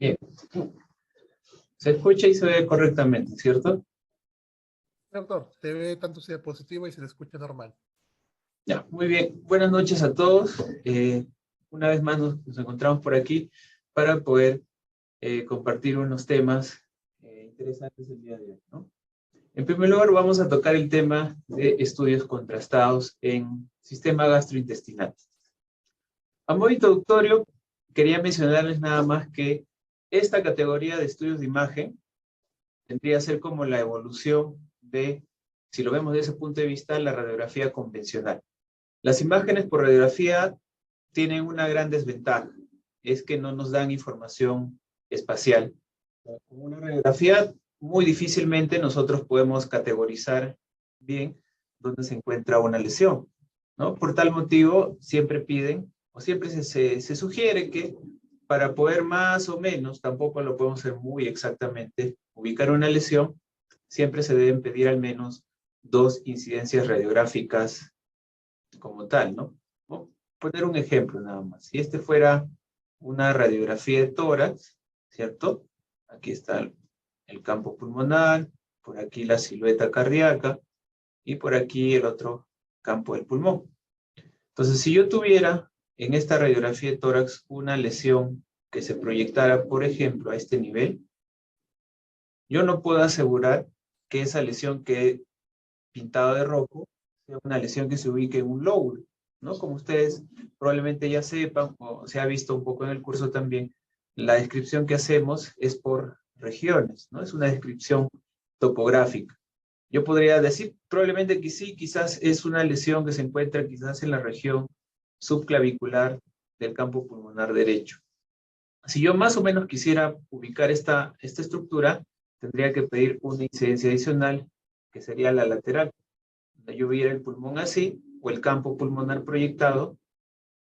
Bien. Se escucha y se ve correctamente, ¿cierto? Doctor, te ve tanto su diapositiva y se le escucha normal. Ya, muy bien. Buenas noches a todos. Una vez más nos encontramos por aquí para poder compartir unos temas interesantes el día de hoy, ¿no? En primer lugar, vamos a tocar el tema de estudios contrastados en sistema gastrointestinal. A modo introductorio, quería mencionarles nada más que esta categoría de estudios de imagen tendría que ser como la evolución de, si lo vemos desde ese punto de vista, la radiografía convencional. Las imágenes por radiografía tienen una gran desventaja, es que no nos dan información espacial. Con una radiografía, muy difícilmente nosotros podemos categorizar bien dónde se encuentra una lesión, ¿no? Por tal motivo, siempre piden, o siempre se sugiere que para poder más o menos, tampoco lo podemos hacer muy exactamente, ubicar una lesión, siempre se deben pedir al menos 2 incidencias radiográficas como tal, ¿no? Voy a poner un ejemplo nada más. Si este fuera una radiografía de tórax, ¿cierto? Aquí está el campo pulmonar, por aquí la silueta cardíaca y por aquí el otro campo del pulmón. Entonces, si yo tuviera en esta radiografía de tórax una lesión que se proyectara, por ejemplo, a este nivel, yo no puedo asegurar que esa lesión que he pintado de rojo sea una lesión que se ubique en un lóbulo, ¿no? Como ustedes probablemente ya sepan, o se ha visto un poco en el curso también, la descripción que hacemos es por regiones, ¿no? Es una descripción topográfica. Yo podría decir probablemente que sí, quizás es una lesión que se encuentra quizás en la región subclavicular del campo pulmonar derecho. Si yo más o menos quisiera ubicar esta estructura, tendría que pedir una incidencia adicional, que sería la lateral. Donde yo viera el pulmón así, o el campo pulmonar proyectado,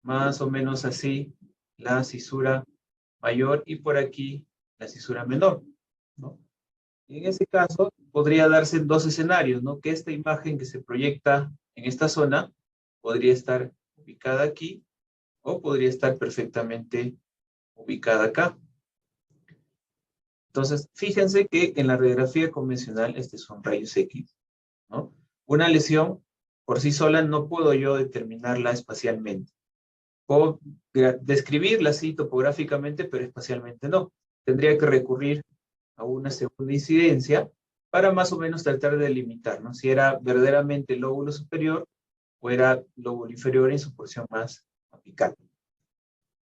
más o menos así, la cisura mayor y por aquí la cisura menor, ¿no? Y en ese caso, podría darse en 2 escenarios, ¿no? Que esta imagen que se proyecta en esta zona podría estar ubicada aquí o podría estar perfectamente ubicada acá. Entonces, fíjense que en la radiografía convencional, son rayos X, ¿no? Una lesión por sí sola no puedo yo determinarla espacialmente. Puedo describirla así topográficamente, pero espacialmente no. Tendría que recurrir a una segunda incidencia para más o menos tratar de delimitar, ¿no? Si era verdaderamente el lóbulo superior o era lóbulo inferior en su porción más apical.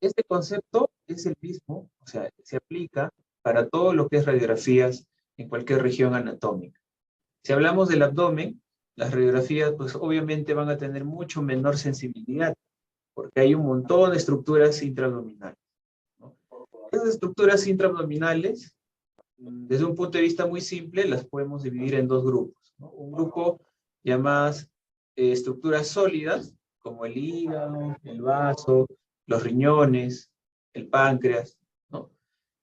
Este concepto es el mismo, o sea, se aplica para todo lo que es radiografías en cualquier región anatómica. Si hablamos del abdomen, las radiografías pues obviamente van a tener mucho menor sensibilidad, porque hay un montón de estructuras intraabdominales, ¿no? Esas estructuras intraabdominales, desde un punto de vista muy simple, las podemos dividir en 2 grupos, ¿no? Un grupo llamadas estructuras sólidas, como el hígado, el vaso, los riñones, el páncreas, ¿no?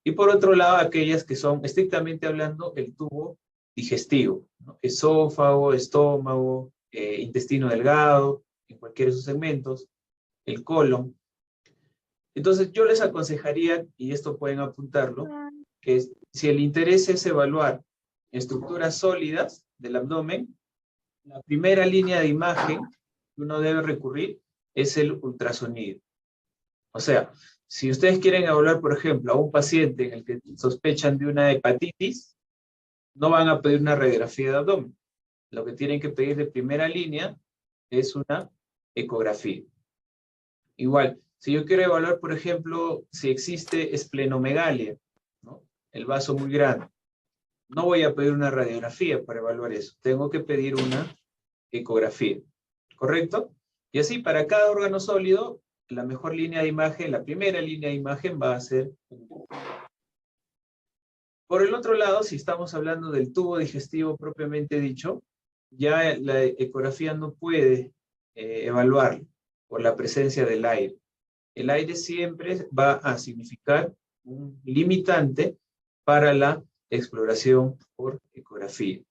Y por otro lado, aquellas que son, estrictamente hablando, el tubo digestivo, ¿no? Esófago, estómago, intestino delgado, en cualquiera de sus segmentos, el colon. Entonces, yo les aconsejaría, y esto pueden apuntarlo, que si el interés es evaluar estructuras sólidas del abdomen, la primera línea de imagen que uno debe recurrir es el ultrasonido. O sea, si ustedes quieren evaluar, por ejemplo, a un paciente en el que sospechan de una hepatitis, no van a pedir una radiografía de abdomen. Lo que tienen que pedir de primera línea es una ecografía. Igual, si yo quiero evaluar, por ejemplo, si existe esplenomegalia, ¿no? El vaso muy grande, no voy a pedir una radiografía para evaluar eso. Tengo que pedir una ecografía, ¿correcto? Y así, para cada órgano sólido, la mejor línea de imagen, la primera línea de imagen va a ser... Por el otro lado, si estamos hablando del tubo digestivo propiamente dicho, ya la ecografía no puede evaluar por la presencia del aire. El aire siempre va a significar un limitante para la exploración por ecografía.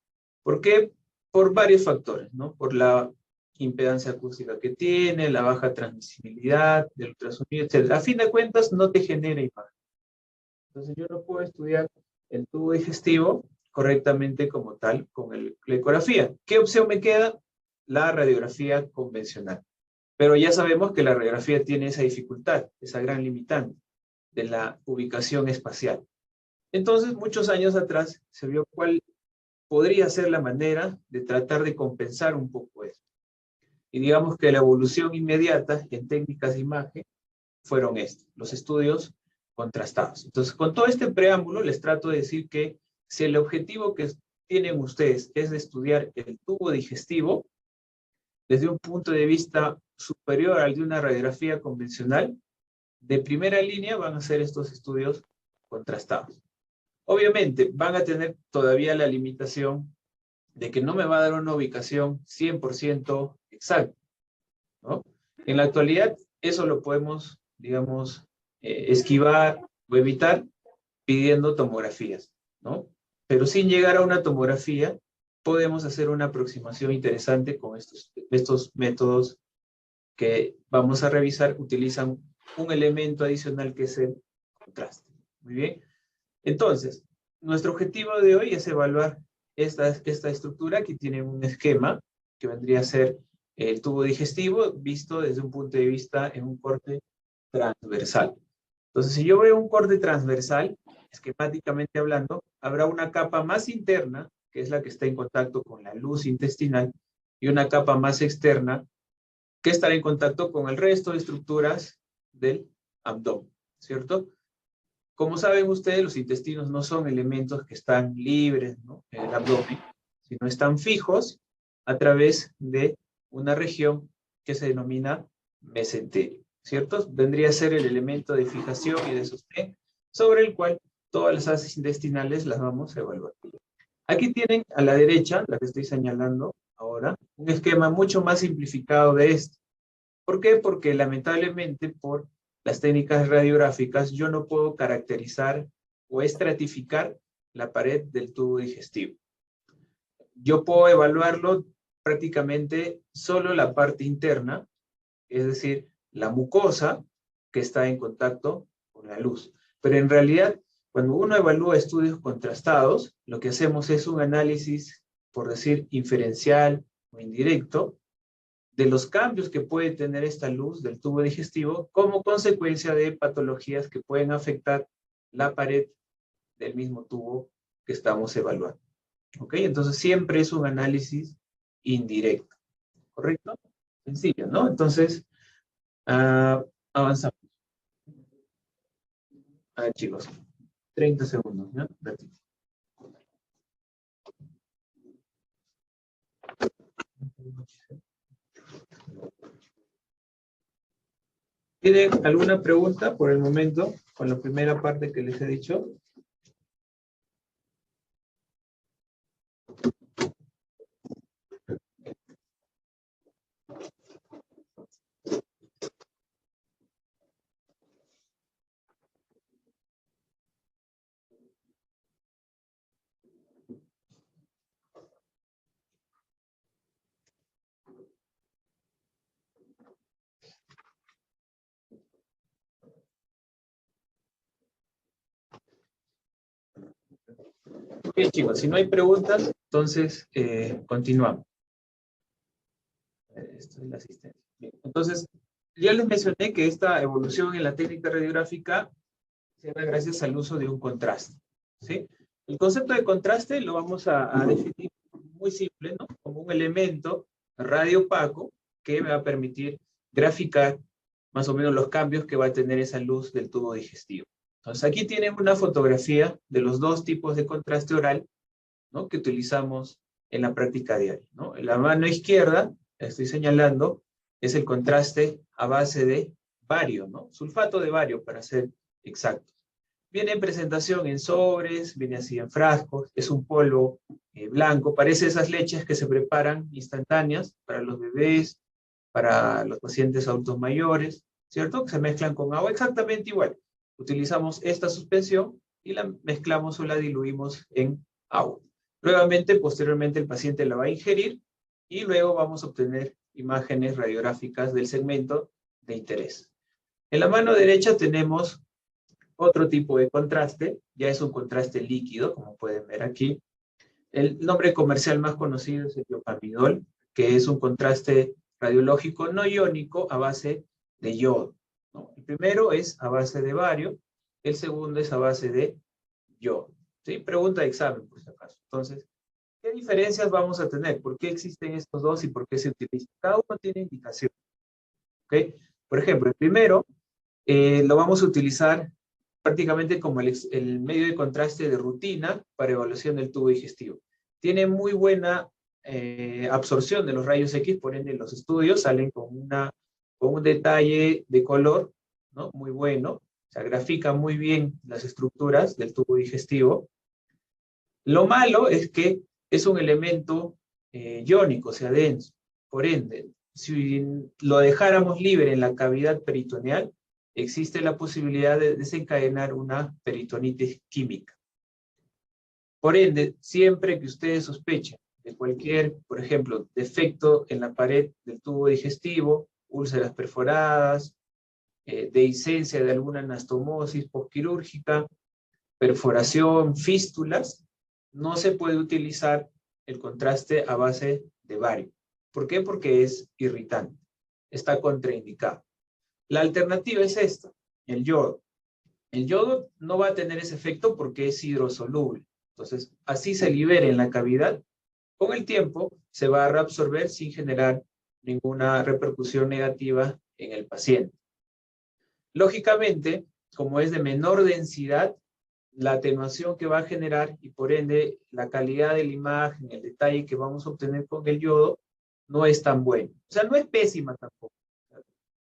¿Por qué? Por varios factores, ¿no? Por la impedancia acústica que tiene, la baja transmisibilidad del ultrasonido, etc. A fin de cuentas, no te genera imagen. Entonces yo no puedo estudiar el tubo digestivo correctamente como tal con la ecografía. ¿Qué opción me queda? La radiografía convencional. Pero ya sabemos que la radiografía tiene esa dificultad, esa gran limitante de la ubicación espacial. Entonces, muchos años atrás se vio cuál podría ser la manera de tratar de compensar un poco eso. Y digamos que la evolución inmediata en técnicas de imagen fueron los estudios contrastados. Entonces, con todo este preámbulo, les trato de decir que si el objetivo que tienen ustedes es de estudiar el tubo digestivo, desde un punto de vista superior al de una radiografía convencional, de primera línea van a hacer estos estudios contrastados. Obviamente, van a tener todavía la limitación de que no me va a dar una ubicación 100% exacta, ¿no? En la actualidad, eso lo podemos, digamos, esquivar o evitar pidiendo tomografías, ¿no? Pero sin llegar a una tomografía, podemos hacer una aproximación interesante con estos métodos que vamos a revisar. Utilizan un elemento adicional que es el contraste. Muy bien. Entonces, nuestro objetivo de hoy es evaluar esta estructura que tiene un esquema que vendría a ser el tubo digestivo visto desde un punto de vista en un corte transversal. Entonces, si yo veo un corte transversal, esquemáticamente hablando, habrá una capa más interna, que es la que está en contacto con la luz intestinal, y una capa más externa, que estará en contacto con el resto de estructuras del abdomen, ¿cierto? Como saben ustedes, los intestinos no son elementos que están libres, ¿no?, en el abdomen, sino están fijos a través de una región que se denomina mesenterio, ¿cierto? Vendría a ser el elemento de fijación y de sostén sobre el cual todas las asas intestinales las vamos a evaluar. Aquí tienen a la derecha, la que estoy señalando ahora, un esquema mucho más simplificado de esto. ¿Por qué? Porque lamentablemente por las técnicas radiográficas yo no puedo caracterizar o estratificar la pared del tubo digestivo. Yo puedo evaluarlo prácticamente solo la parte interna, es decir, la mucosa que está en contacto con la luz. Pero en realidad, cuando uno evalúa estudios contrastados, lo que hacemos es un análisis, por decir, inferencial o indirecto, de los cambios que puede tener esta luz del tubo digestivo como consecuencia de patologías que pueden afectar la pared del mismo tubo que estamos evaluando. ¿Ok? Entonces siempre es un análisis indirecto. ¿Correcto? Sencillo, ¿no? Entonces, avanzamos. A ver, chicos, 30 segundos, ¿no? ¿Tienen alguna pregunta por el momento con la primera parte que les he dicho? Ok, chicos, si no hay preguntas, entonces continuamos. Esto es la asistencia. Bien, entonces, ya les mencioné que esta evolución en la técnica radiográfica se da gracias al uso de un contraste, ¿sí? El concepto de contraste lo vamos a definir muy simple, ¿no? Como un elemento radiopaco que me va a permitir graficar más o menos los cambios que va a tener esa luz del tubo digestivo. Entonces, aquí tienen una fotografía de los dos tipos de contraste oral, ¿no?, que utilizamos en la práctica diaria, ¿no? En la mano izquierda, la estoy señalando, es el contraste a base de bario, ¿no? Sulfato de bario, para ser exactos. Viene en presentación en sobres, viene así en frascos, es un polvo blanco, parece esas leches que se preparan instantáneas para los bebés, para los pacientes adultos mayores, ¿cierto? Que se mezclan con agua exactamente igual. Utilizamos esta suspensión y la mezclamos o la diluimos en agua. Nuevamente, posteriormente el paciente la va a ingerir y luego vamos a obtener imágenes radiográficas del segmento de interés. En la mano derecha tenemos otro tipo de contraste, ya es un contraste líquido, como pueden ver aquí. El nombre comercial más conocido es el iopamidol, que es un contraste radiológico no iónico a base de yodo, ¿no? El primero es a base de bario, el segundo es a base de yodo. ¿Sí? Pregunta de examen, por si acaso. Entonces, ¿qué diferencias vamos a tener? ¿Por qué existen estos dos y por qué se utilizan? Cada uno tiene indicación. ¿Okay? Por ejemplo, el primero lo vamos a utilizar prácticamente como el medio de contraste de rutina para evaluación del tubo digestivo. Tiene muy buena absorción de los rayos X, por ende los estudios salen con un detalle de color, ¿no? Muy bueno, o sea, grafica muy bien las estructuras del tubo digestivo. Lo malo es que es un elemento iónico, o sea, denso. Por ende, si lo dejáramos libre en la cavidad peritoneal, existe la posibilidad de desencadenar una peritonitis química. Por ende, siempre que ustedes sospechen de cualquier, por ejemplo, defecto en la pared del tubo digestivo, úlceras perforadas, dehiscencia de alguna anastomosis postquirúrgica, perforación, fístulas, no se puede utilizar el contraste a base de bario. ¿Por qué? Porque es irritante. Está contraindicado. La alternativa es esta, el yodo. El yodo no va a tener ese efecto porque es hidrosoluble. Entonces, así se libera en la cavidad. Con el tiempo, se va a reabsorber sin generar ninguna repercusión negativa en el paciente. Lógicamente, como es de menor densidad, la atenuación que va a generar y por ende la calidad de la imagen, el detalle que vamos a obtener con el yodo, no es tan bueno. O sea, no es pésima tampoco.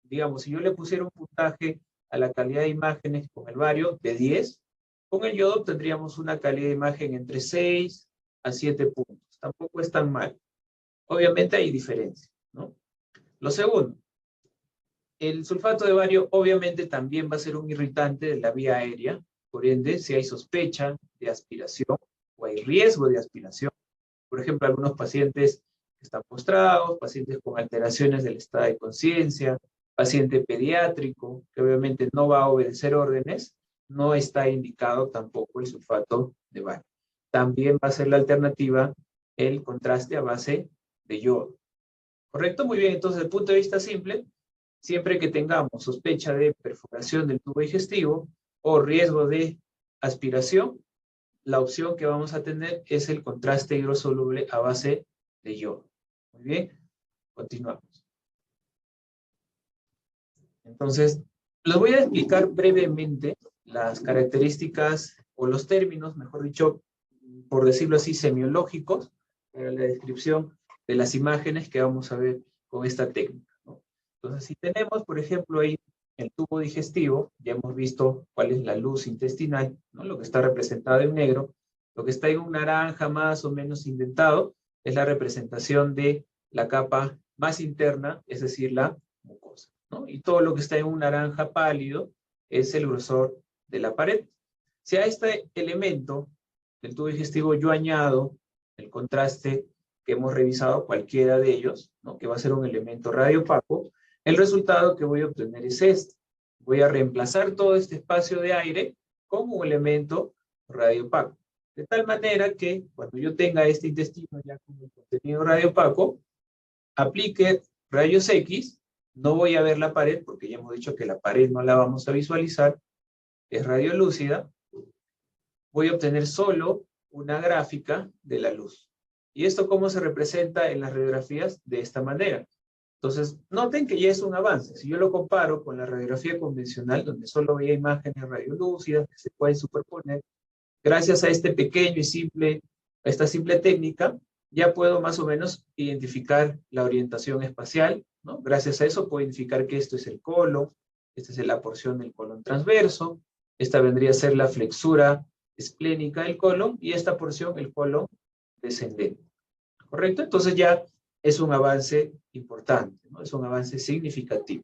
Digamos, si yo le pusiera un puntaje a la calidad de imágenes con el bario de 10, con el yodo tendríamos una calidad de imagen entre 6 a 7 puntos. Tampoco es tan mal. Obviamente hay diferencia, ¿no? Lo segundo, el sulfato de bario obviamente también va a ser un irritante de la vía aérea. Por ende, si hay sospecha de aspiración o hay riesgo de aspiración, por ejemplo, algunos pacientes que están postrados, pacientes con alteraciones del estado de conciencia, paciente pediátrico, que obviamente no va a obedecer órdenes, no está indicado tampoco el sulfato de bario. También va a ser la alternativa el contraste a base de yodo. ¿Correcto? Muy bien, entonces, desde el punto de vista simple, siempre que tengamos sospecha de perforación del tubo digestivo o riesgo de aspiración, la opción que vamos a tener es el contraste hidrosoluble a base de yodo. Muy bien, continuamos. Entonces, les voy a explicar brevemente las características o los términos, mejor dicho, por decirlo así, semiológicos, para la descripción de las imágenes que vamos a ver con esta técnica, ¿no? Entonces, si tenemos, por ejemplo, ahí el tubo digestivo, ya hemos visto cuál es la luz intestinal, ¿no? Lo que está representado en negro. Lo que está en un naranja más o menos indentado es la representación de la capa más interna, es decir, la mucosa, ¿no? Y todo lo que está en un naranja pálido es el grosor de la pared. Si a este elemento del tubo digestivo yo añado el contraste que hemos revisado, cualquiera de ellos, ¿no? Que va a ser un elemento radiopaco, el resultado que voy a obtener es este. Voy a reemplazar todo este espacio de aire con un elemento radiopaco. De tal manera que cuando yo tenga este intestino ya con el contenido radiopaco, aplique rayos X, no voy a ver la pared, porque ya hemos dicho que la pared no la vamos a visualizar, es radiolúcida, voy a obtener solo una gráfica de la luz. ¿Y esto cómo se representa en las radiografías? De esta manera. Entonces, noten que ya es un avance. Si yo lo comparo con la radiografía convencional, donde solo veía imágenes radiolúcidas que se pueden superponer, gracias a este pequeño y simple, a esta simple técnica, ya puedo más o menos identificar la orientación espacial, ¿no? Gracias a eso puedo identificar que esto es el colon, esta es la porción del colon transverso, esta vendría a ser la flexura esplénica del colon y esta porción el colon descendente. ¿Correcto? Entonces ya es un avance importante, ¿no? Es un avance significativo.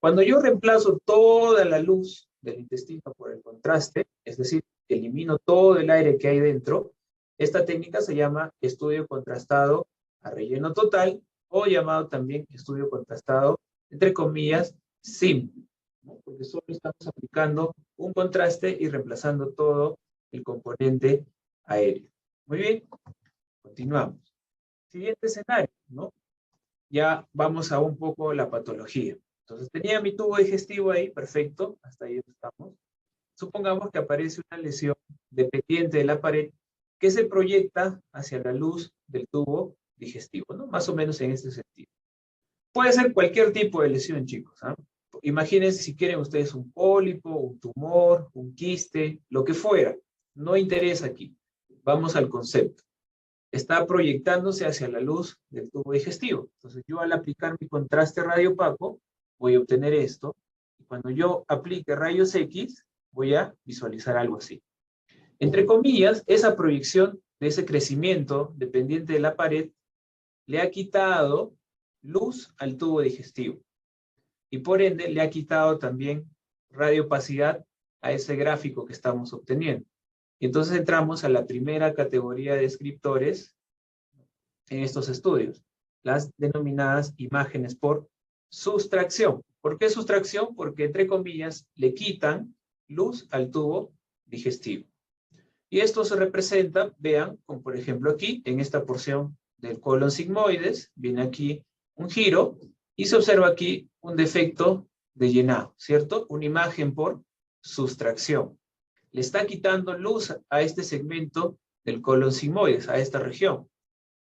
Cuando yo reemplazo toda la luz del intestino por el contraste, es decir, elimino todo el aire que hay dentro, esta técnica se llama estudio contrastado a relleno total o llamado también estudio contrastado, entre comillas, simple. ¿no? Porque solo estamos aplicando un contraste y reemplazando todo el componente aéreo. Muy bien, continuamos. Siguiente escenario, ¿no? Ya vamos a un poco la patología. Entonces tenía mi tubo digestivo ahí, perfecto, hasta ahí estamos. Supongamos que aparece una lesión dependiente de la pared que se proyecta hacia la luz del tubo digestivo, ¿no? Más o menos en este sentido. Puede ser cualquier tipo de lesión, chicos, ¿ah? Imagínense si quieren ustedes un pólipo, un tumor, un quiste, lo que fuera. No interesa aquí. Vamos al concepto. Está proyectándose hacia la luz del tubo digestivo. Entonces yo al aplicar mi contraste radiopaco voy a obtener esto. Y cuando yo aplique rayos X voy a visualizar algo así. Entre comillas, esa proyección de ese crecimiento dependiente de la pared le ha quitado luz al tubo digestivo. Y por ende le ha quitado también radiopacidad a ese gráfico que estamos obteniendo. Y entonces entramos a la primera categoría de descriptores en estos estudios, las denominadas imágenes por sustracción. ¿Por qué sustracción? Porque, entre comillas, le quitan luz al tubo digestivo. Y esto se representa, vean, como por ejemplo aquí, en esta porción del colon sigmoides, viene aquí un giro, y se observa aquí un defecto de llenado, ¿cierto? Una imagen por sustracción. Le está quitando luz a este segmento del colon sigmoides, a esta región.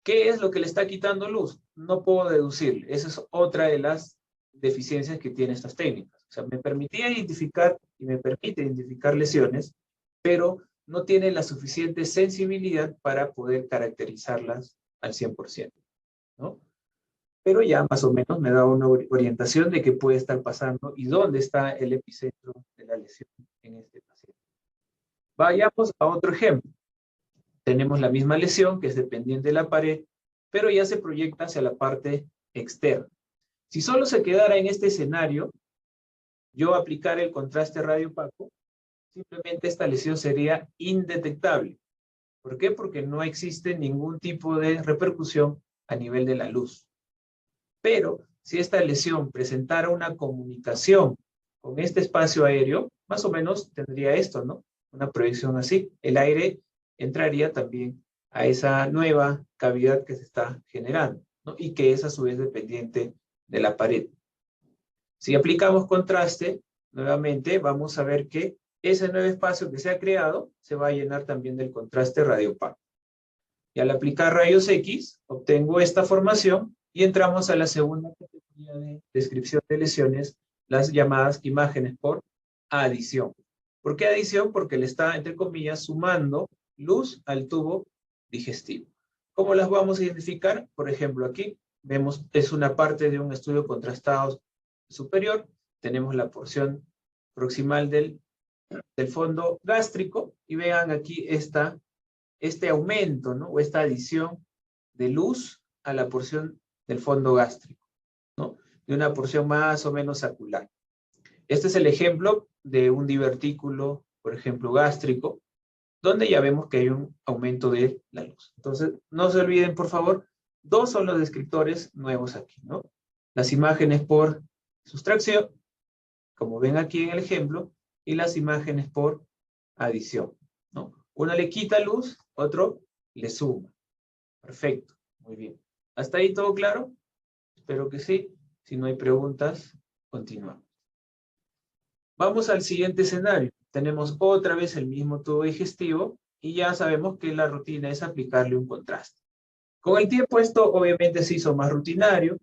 ¿Qué es lo que le está quitando luz? No puedo deducir. Esa es otra de las deficiencias que tienen estas técnicas. O sea, me permitía identificar y me permite identificar lesiones, pero no tiene la suficiente sensibilidad para poder caracterizarlas al 100%, ¿no? Pero ya más o menos me da una orientación de qué puede estar pasando y dónde está el epicentro de la lesión en este paciente. Vayamos a otro ejemplo. Tenemos la misma lesión que es dependiente de la pared, pero ya se proyecta hacia la parte externa. Si solo se quedara en este escenario, yo aplicar el contraste radiopaco, simplemente esta lesión sería indetectable. ¿Por qué? Porque no existe ningún tipo de repercusión a nivel de la luz. Pero si esta lesión presentara una comunicación con este espacio aéreo, más o menos tendría esto, ¿no? Una proyección así. El aire entraría también a esa nueva cavidad que se está generando, ¿no? Y que es a su vez dependiente de la pared. Si aplicamos contraste, nuevamente vamos a ver que ese nuevo espacio que se ha creado se va a llenar también del contraste radiopaco. Y al aplicar rayos X, obtengo esta formación y entramos a la segunda categoría de descripción de lesiones, las llamadas imágenes por adición. ¿Por qué adición? Porque le está, entre comillas, sumando luz al tubo digestivo. ¿Cómo las vamos a identificar? Por ejemplo, aquí vemos, es una parte de un estudio contrastado superior. Tenemos la porción proximal del fondo gástrico y vean aquí este aumento, ¿no? O esta adición de luz a la porción del fondo gástrico, ¿no? De una porción más o menos acular. Este es el ejemplo de un divertículo, por ejemplo, gástrico, donde ya vemos que hay un aumento de la luz. Entonces, no se olviden, por favor, dos son los descriptores nuevos aquí, ¿no? Las imágenes por sustracción, como ven aquí en el ejemplo, y las imágenes por adición, ¿no? Uno le quita luz, otro le suma. Perfecto, muy bien. ¿Hasta ahí todo claro? Espero que sí. Si no hay preguntas, continuamos. Vamos al siguiente escenario. Tenemos otra vez el mismo tubo digestivo y ya sabemos que la rutina es aplicarle un contraste. Con el tiempo esto obviamente se hizo más rutinario,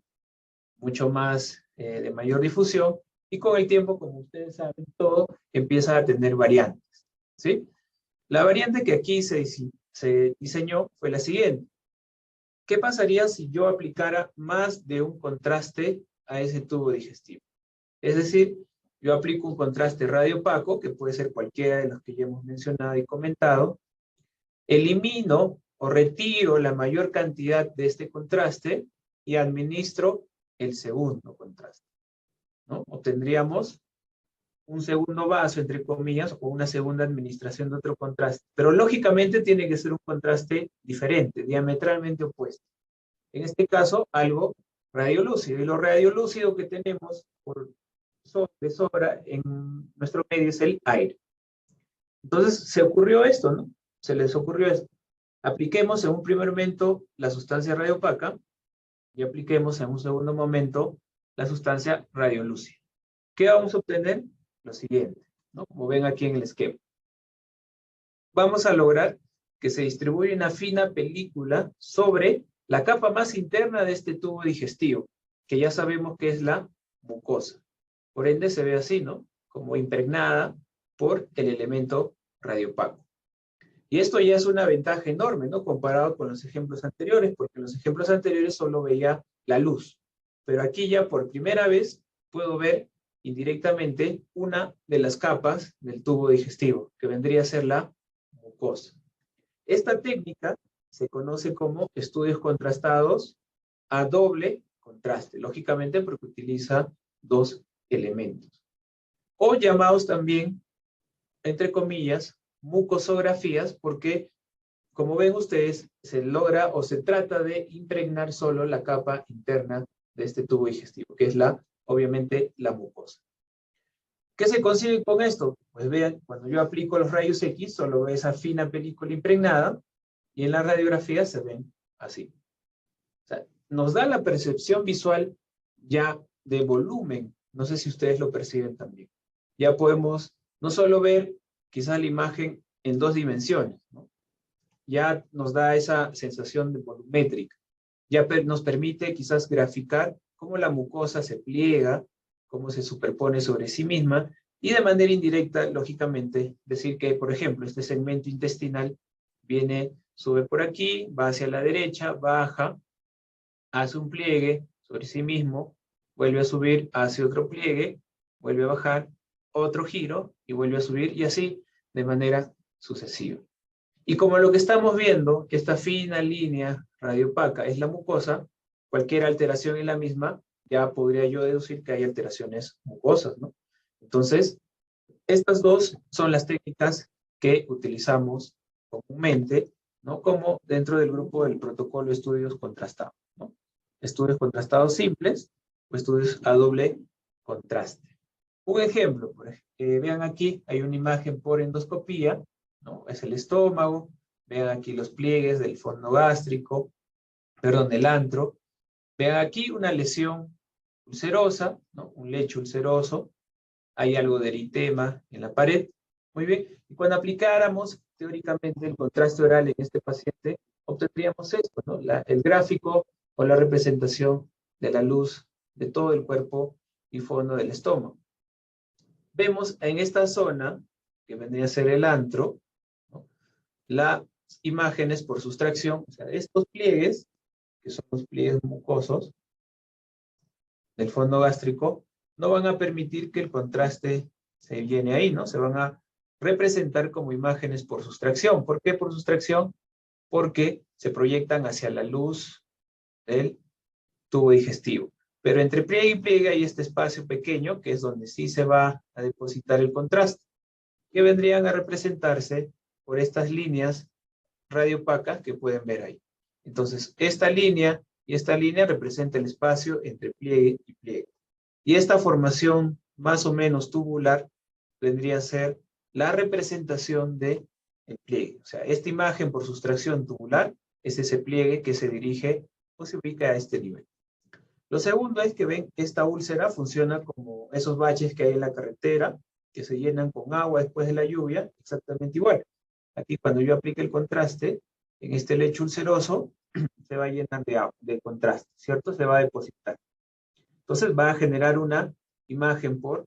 mucho más de mayor difusión, y con el tiempo, como ustedes saben, todo empieza a tener variantes, ¿sí? La variante que aquí se diseñó fue la siguiente. ¿Qué pasaría si yo aplicara más de un contraste a ese tubo digestivo? Es decir, yo aplico un contraste radiopaco, que puede ser cualquiera de los que ya hemos mencionado y comentado, elimino o retiro la mayor cantidad de este contraste y administro el segundo contraste, ¿no? Obtendríamos un segundo vaso, entre comillas, o una segunda administración de otro contraste. Pero lógicamente tiene que ser un contraste diferente, diametralmente opuesto. En este caso, algo radiolúcido. Y lo radiolúcido que tenemos, por de sobra en nuestro medio es el aire. Entonces se ocurrió esto, ¿no? Se les ocurrió esto. Apliquemos en un primer momento la sustancia radiopaca y apliquemos en un segundo momento la sustancia radiolúcida. ¿Qué vamos a obtener? Lo siguiente, ¿no? Como ven aquí en el esquema. Vamos a lograr que se distribuya una fina película sobre la capa más interna de este tubo digestivo, que ya sabemos que es la mucosa. Por ende se ve así, ¿no? Como impregnada por el elemento radiopaco. Y esto ya es una ventaja enorme, ¿no? Comparado con los ejemplos anteriores, porque en los ejemplos anteriores solo veía la luz. Pero aquí ya por primera vez puedo ver indirectamente una de las capas del tubo digestivo, que vendría a ser la mucosa. Esta técnica se conoce como estudios contrastados a doble contraste, lógicamente porque utiliza dos elementos. O llamados también, entre comillas, mucosografías, porque, como ven ustedes, se logra o se trata de impregnar solo la capa interna de este tubo digestivo, que es obviamente, la mucosa. ¿Qué se consigue con esto? Pues vean, cuando yo aplico los rayos X, solo veo esa fina película impregnada, y en la radiografía se ven así. O sea, nos da la percepción visual ya de volumen. No sé si ustedes lo perciben también. Ya podemos no solo ver quizás la imagen en dos dimensiones, ¿no? Ya nos da esa sensación de volumétrica. Ya nos permite quizás graficar cómo la mucosa se pliega, cómo se superpone sobre sí misma, y de manera indirecta, lógicamente, decir que, por ejemplo, este segmento intestinal sube por aquí, va hacia la derecha, baja, hace un pliegue sobre sí mismo, vuelve a subir, hace otro pliegue, vuelve a bajar, otro giro, y vuelve a subir, y así de manera sucesiva. Y como lo que estamos viendo, esta fina línea radiopaca es la mucosa, cualquier alteración en la misma, ya podría yo deducir que hay alteraciones mucosas, ¿no? Entonces, estas dos son las técnicas que utilizamos comúnmente, ¿no? Como dentro del grupo del protocolo de estudios contrastados, ¿no? Estudios contrastados simples o estudios a doble contraste. Un ejemplo, vean aquí, hay una imagen por endoscopía, ¿no? Es el estómago, vean aquí los pliegues del fondo gástrico, perdón, del antro. Vean aquí una lesión ulcerosa, ¿no? Un lecho ulceroso, hay algo de eritema en la pared. Muy bien, y cuando aplicáramos teóricamente el contraste oral en este paciente, obtendríamos esto, ¿no? El gráfico o la representación de la luz de todo el cuerpo y fondo del estómago. Vemos en esta zona, que vendría a ser el antro, ¿no? Las imágenes por sustracción, o sea, estos pliegues, que son los pliegues mucosos del fondo gástrico, no van a permitir que el contraste se llene ahí, ¿no? Se van a representar como imágenes por sustracción. ¿Por qué por sustracción? Porque se proyectan hacia la luz del tubo digestivo. Pero entre pliegue y pliegue hay este espacio pequeño, que es donde sí se va a depositar el contraste, que vendrían a representarse por estas líneas radiopacas que pueden ver ahí. Entonces, esta línea y esta línea representa el espacio entre pliegue y pliegue. Y esta formación más o menos tubular vendría a ser la representación del pliegue. O sea, esta imagen por sustracción tubular es ese pliegue que se dirige o se ubica a este nivel. Lo segundo es que ven, esta úlcera funciona como esos baches que hay en la carretera, que se llenan con agua después de la lluvia, exactamente igual. Aquí cuando yo aplique el contraste, en este lecho ulceroso, se va a llenar de agua, de contraste, ¿cierto? Se va a depositar. Entonces va a generar una imagen por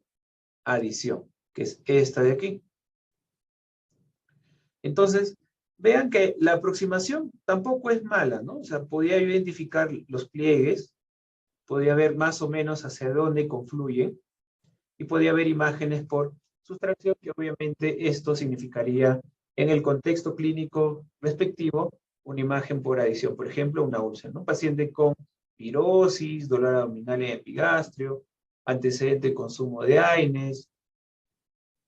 adición, que es esta de aquí. Entonces, vean que la aproximación tampoco es mala, ¿no? O sea, podía yo identificar los pliegues, podía ver más o menos hacia dónde confluyen, y podía ver imágenes por sustracción, que obviamente esto significaría en el contexto clínico respectivo una imagen por adición. Por ejemplo, una úlcera, ¿no? Un paciente con pirosis, dolor abdominal en epigastrio, antecedente de consumo de AINES.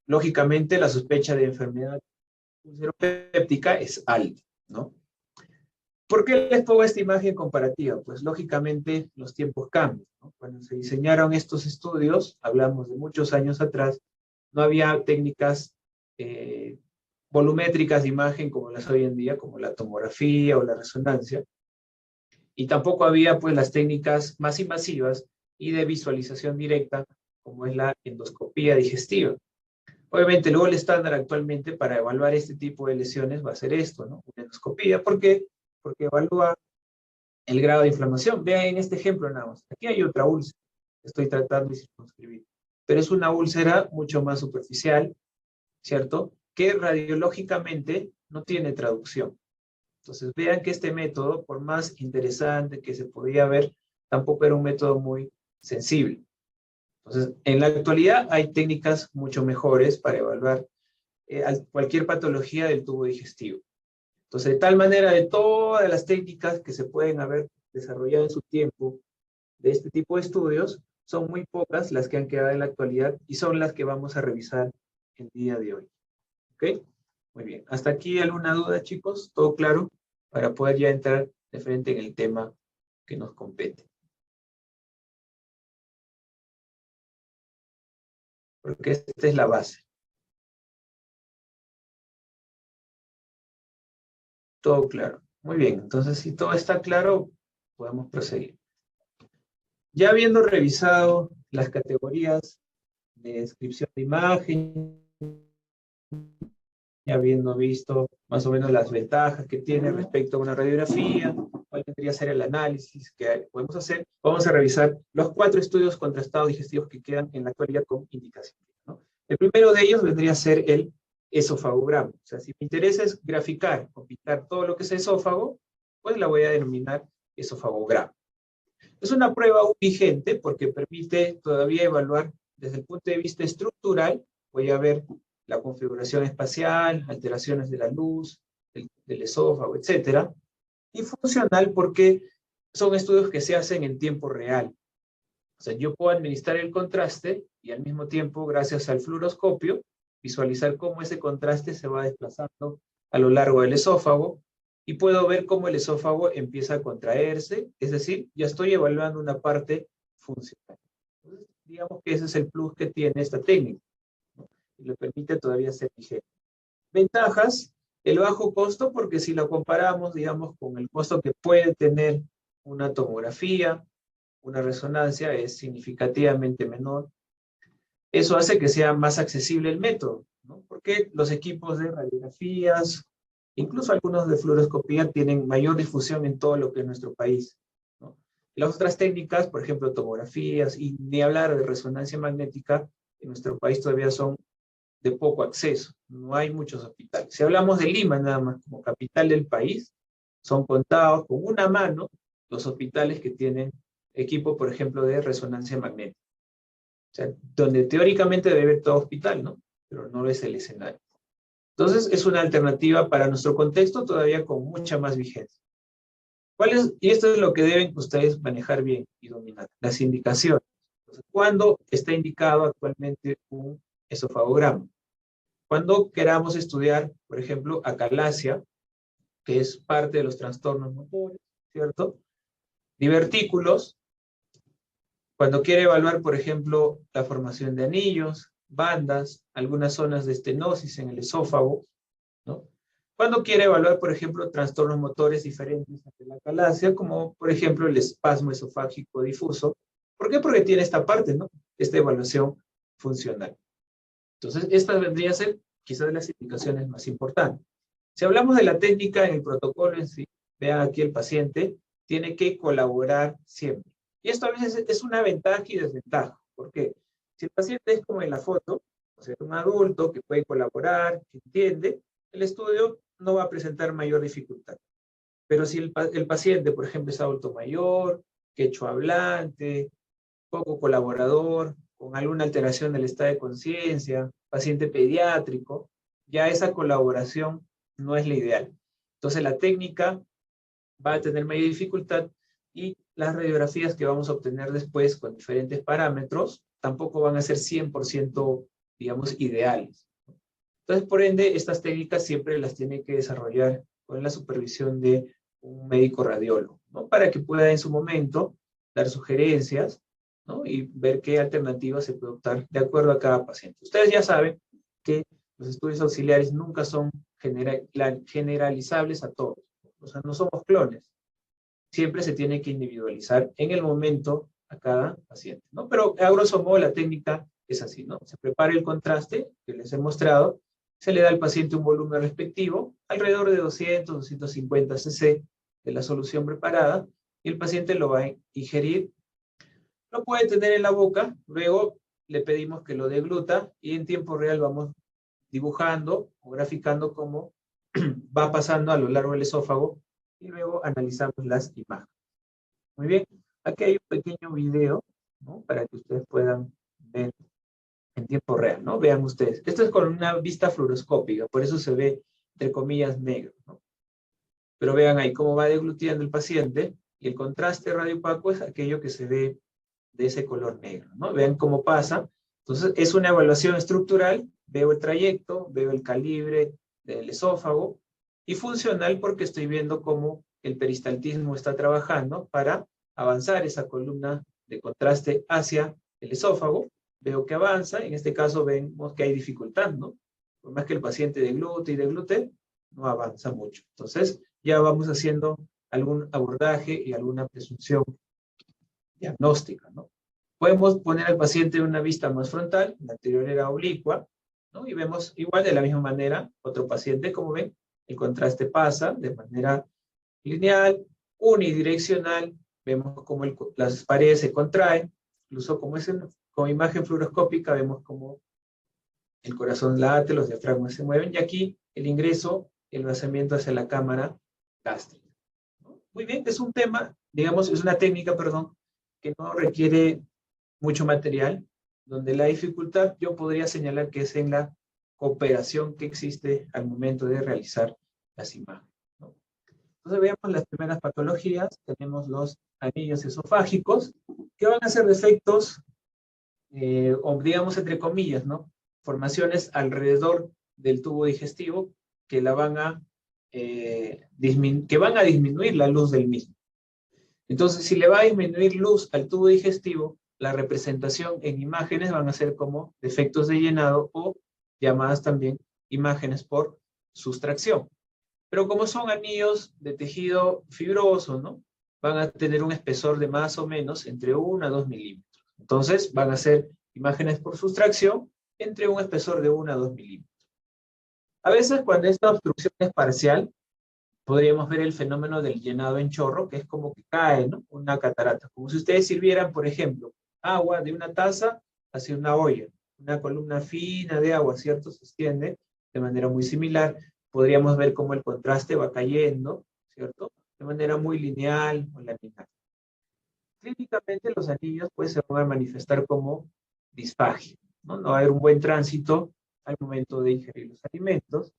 Lógicamente, la sospecha de enfermedad ulceropéptica es alta, ¿no? ¿Por qué les pongo esta imagen comparativa? Pues lógicamente los tiempos cambian, ¿no? Cuando se diseñaron estos estudios, hablamos de muchos años atrás, no había técnicas volumétricas de imagen como las hoy en día, como la tomografía o la resonancia, y tampoco había pues las técnicas más invasivas y de visualización directa, como es la endoscopía digestiva. Obviamente, luego el estándar actualmente para evaluar este tipo de lesiones va a ser esto, ¿no? Una endoscopía. ¿Por qué? Porque evalúa el grado de inflamación. Vean en este ejemplo nada más. Aquí hay otra úlcera. Estoy tratando de circunscribir. Pero es una úlcera mucho más superficial, ¿cierto? Que radiológicamente no tiene traducción. Entonces, vean que este método, por más interesante que se podía ver, tampoco era un método muy sensible. Entonces, en la actualidad hay técnicas mucho mejores para evaluar cualquier patología del tubo digestivo. Entonces, de tal manera, de todas las técnicas que se pueden haber desarrollado en su tiempo de este tipo de estudios, son muy pocas las que han quedado en la actualidad y son las que vamos a revisar el día de hoy. ¿Ok? Muy bien. ¿Hasta aquí alguna duda, chicos? ¿Todo claro? Para poder ya entrar de frente en el tema que nos compete. Porque esta es la base. Todo claro. Muy bien. Entonces, si todo está claro, podemos proseguir. Ya habiendo revisado las categorías de descripción de imagen, ya habiendo visto más o menos las ventajas que tiene respecto a una radiografía, cuál tendría que ser el análisis que podemos hacer, vamos a revisar los 4 estudios contrastados digestivos que quedan en la actualidad con indicación, ¿no? El primero de ellos vendría a ser el esofagograma. O sea, si me interesa es graficar o pintar todo lo que es esófago, pues la voy a denominar esofagograma. Es una prueba vigente porque permite todavía evaluar desde el punto de vista estructural. Voy a ver la configuración espacial, alteraciones de la luz, del esófago, etc. Y funcional porque son estudios que se hacen en tiempo real. O sea, yo puedo administrar el contraste y al mismo tiempo, gracias al fluoroscopio, visualizar cómo ese contraste se va desplazando a lo largo del esófago y puedo ver cómo el esófago empieza a contraerse, es decir, ya estoy evaluando una parte funcional. Entonces, digamos que ese es el plus que tiene esta técnica, ¿no? Y le permite todavía ser vigente. Ventajas, el bajo costo, porque si lo comparamos, digamos, con el costo que puede tener una tomografía, una resonancia, es significativamente menor. Eso hace que sea más accesible el método, ¿no? Porque los equipos de radiografías, incluso algunos de fluoroscopía, tienen mayor difusión en todo lo que es nuestro país, ¿no? Las otras técnicas, por ejemplo, tomografías, y ni hablar de resonancia magnética, en nuestro país todavía son de poco acceso. No hay muchos hospitales. Si hablamos de Lima nada más como capital del país, son contados con una mano los hospitales que tienen equipo, por ejemplo, de resonancia magnética. O sea, donde teóricamente debe haber todo hospital, ¿no? Pero no es el escenario. Entonces, es una alternativa para nuestro contexto todavía con mucha más vigencia. Y esto es lo que deben ustedes manejar bien y dominar, las indicaciones. Entonces, ¿cuándo está indicado actualmente un esofagograma? Cuando queramos estudiar, por ejemplo, acalasia, que es parte de los trastornos motores, ¿cierto? Divertículos, cuando quiere evaluar, por ejemplo, la formación de anillos, bandas, algunas zonas de estenosis en el esófago, ¿no? Cuando quiere evaluar, por ejemplo, trastornos motores diferentes de la acalasia, como por ejemplo el espasmo esofágico difuso. ¿Por qué? Porque tiene esta parte, ¿no? Esta evaluación funcional. Entonces, esta vendría a ser quizás de las indicaciones más importantes. Si hablamos de la técnica en el protocolo en sí, vean aquí el paciente tiene que colaborar siempre. Y esto a veces es una ventaja y desventaja. ¿Por qué? Si el paciente es como en la foto, o sea, un adulto que puede colaborar, que entiende, el estudio no va a presentar mayor dificultad. Pero si el paciente, por ejemplo, es adulto mayor, quechua hablante, poco colaborador, con alguna alteración del estado de conciencia, paciente pediátrico, ya esa colaboración no es la ideal. Entonces la técnica va a tener mayor dificultad y las radiografías que vamos a obtener después con diferentes parámetros tampoco van a ser 100%, digamos, ideales. Entonces, por ende, estas técnicas siempre las tiene que desarrollar con la supervisión de un médico radiólogo, ¿no? Para que pueda en su momento dar sugerencias, ¿no? Y ver qué alternativas se puede optar de acuerdo a cada paciente. Ustedes ya saben que los estudios auxiliares nunca son generalizables a todos. O sea, no somos clones. Siempre se tiene que individualizar en el momento a cada paciente, ¿no? Pero a grosso modo la técnica es así, ¿no? Se prepara el contraste que les he mostrado, se le da al paciente un volumen respectivo, alrededor de 200, 250 cc de la solución preparada, y el paciente lo va a ingerir. Lo puede tener en la boca, luego le pedimos que lo degluta, y en tiempo real vamos dibujando o graficando cómo va pasando a lo largo del esófago, y luego analizamos las imágenes. Muy bien, aquí hay un pequeño video, ¿no? Para que ustedes puedan ver en tiempo real, ¿no? Vean ustedes. Esto es con una vista fluoroscópica, por eso se ve, entre comillas, negro, ¿no? Pero vean ahí cómo va deglutiendo el paciente, y el contraste radiopaco es aquello que se ve de ese color negro, ¿no? Vean cómo pasa. Entonces, es una evaluación estructural, veo el trayecto, veo el calibre del esófago, y funcional porque estoy viendo cómo el peristaltismo está trabajando para avanzar esa columna de contraste hacia el esófago. Veo que avanza, en este caso vemos que hay dificultad, ¿no? Por más que el paciente deglute y deglute, no avanza mucho. Entonces, ya vamos haciendo algún abordaje y alguna presunción diagnóstica, ¿no? Podemos poner al paciente en una vista más frontal, la anterior era oblicua, ¿no? Y vemos igual de la misma manera otro paciente, como ven, el contraste pasa de manera lineal, unidireccional, vemos cómo las paredes se contraen, incluso como imagen fluoroscópica vemos cómo el corazón late, los diafragmas se mueven, y aquí el ingreso, el vaciamiento hacia la cámara gástrica, ¿no? Muy bien, es un tema, digamos, es una técnica, perdón, que no requiere mucho material, donde la dificultad yo podría señalar que es en la cooperación que existe al momento de realizar las imágenes, ¿no? Entonces veamos las primeras patologías. Tenemos los anillos esofágicos, que van a ser defectos, o digamos entre comillas, ¿no? Formaciones alrededor del tubo digestivo que van a disminuir la luz del mismo. Entonces, si le va a disminuir luz al tubo digestivo, la representación en imágenes van a ser como defectos de llenado, o llamadas también imágenes por sustracción. Pero como son anillos de tejido fibroso, ¿no? Van a tener un espesor de más o menos entre 1 a 2 milímetros. Entonces, van a ser imágenes por sustracción entre un espesor de 1 a 2 milímetros. A veces, cuando esta obstrucción es parcial, podríamos ver el fenómeno del llenado en chorro, que es como que cae, ¿no? Una catarata. Como si ustedes sirvieran, por ejemplo, agua de una taza hacia una olla. Una columna fina de agua, ¿cierto? Se extiende de manera muy similar. Podríamos ver cómo el contraste va cayendo, ¿cierto? De manera muy lineal o laminar. Clínicamente los anillos pues se van a manifestar como disfagia, ¿no? No va a haber un buen tránsito al momento de ingerir los alimentos.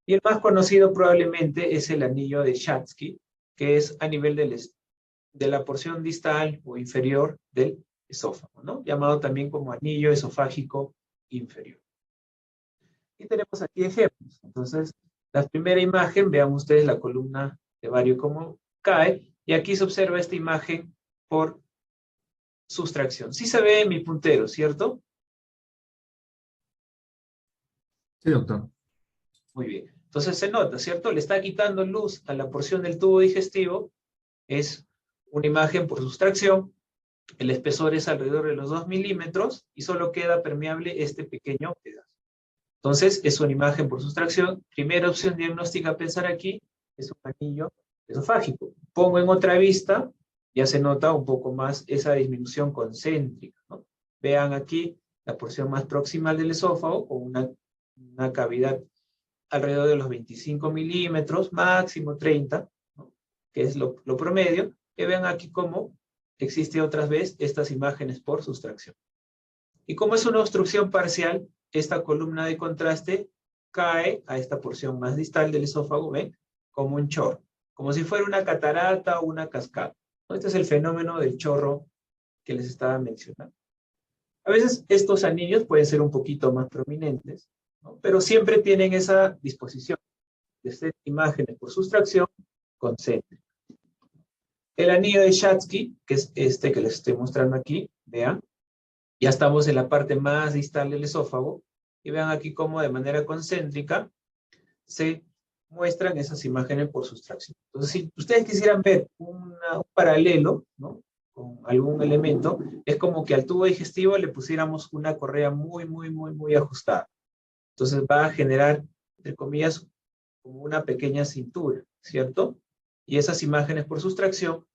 Y el más conocido probablemente es el anillo de Schatzky, que es a nivel de la porción distal o inferior del esófago, ¿no? Llamado también como anillo esofágico inferior. Y tenemos aquí ejemplos. Entonces, la primera imagen, vean ustedes la columna de Vario cómo cae, y aquí se observa esta imagen por sustracción. Sí se ve en mi puntero, ¿cierto? Sí, doctor. Muy bien. Entonces se nota, ¿cierto? Le está quitando luz a la porción del tubo digestivo. Es una imagen por sustracción. El espesor es alrededor de los 2 milímetros y solo queda permeable este pequeño pedazo. Entonces es una imagen por sustracción. Primera opción diagnóstica a pensar aquí es un anillo esofágico. Pongo en otra vista, ya se nota un poco más esa disminución concéntrica, ¿no? Vean aquí la porción más proximal del esófago con una cavidad alrededor de los 25 milímetros, máximo 30, ¿no? Que es lo promedio, que vean aquí cómo existe otra vez estas imágenes por sustracción. Y como es una obstrucción parcial, esta columna de contraste cae a esta porción más distal del esófago, ¿ven? Como un chorro, como si fuera una catarata o una cascada, ¿no? Este es el fenómeno del chorro que les estaba mencionando. A veces estos anillos pueden ser un poquito más prominentes, ¿no? Pero siempre tienen esa disposición de ser imágenes por sustracción concéntrica. El anillo de Schatzky, que es este que les estoy mostrando aquí, vean, ya estamos en la parte más distal del esófago, y vean aquí cómo de manera concéntrica se muestran esas imágenes por sustracción. Entonces, si ustedes quisieran ver un paralelo, ¿no?, con algún elemento, es como que al tubo digestivo le pusiéramos una correa muy ajustada. Entonces va a generar, entre comillas, como una pequeña cintura, ¿cierto? Y esas imágenes por sustracción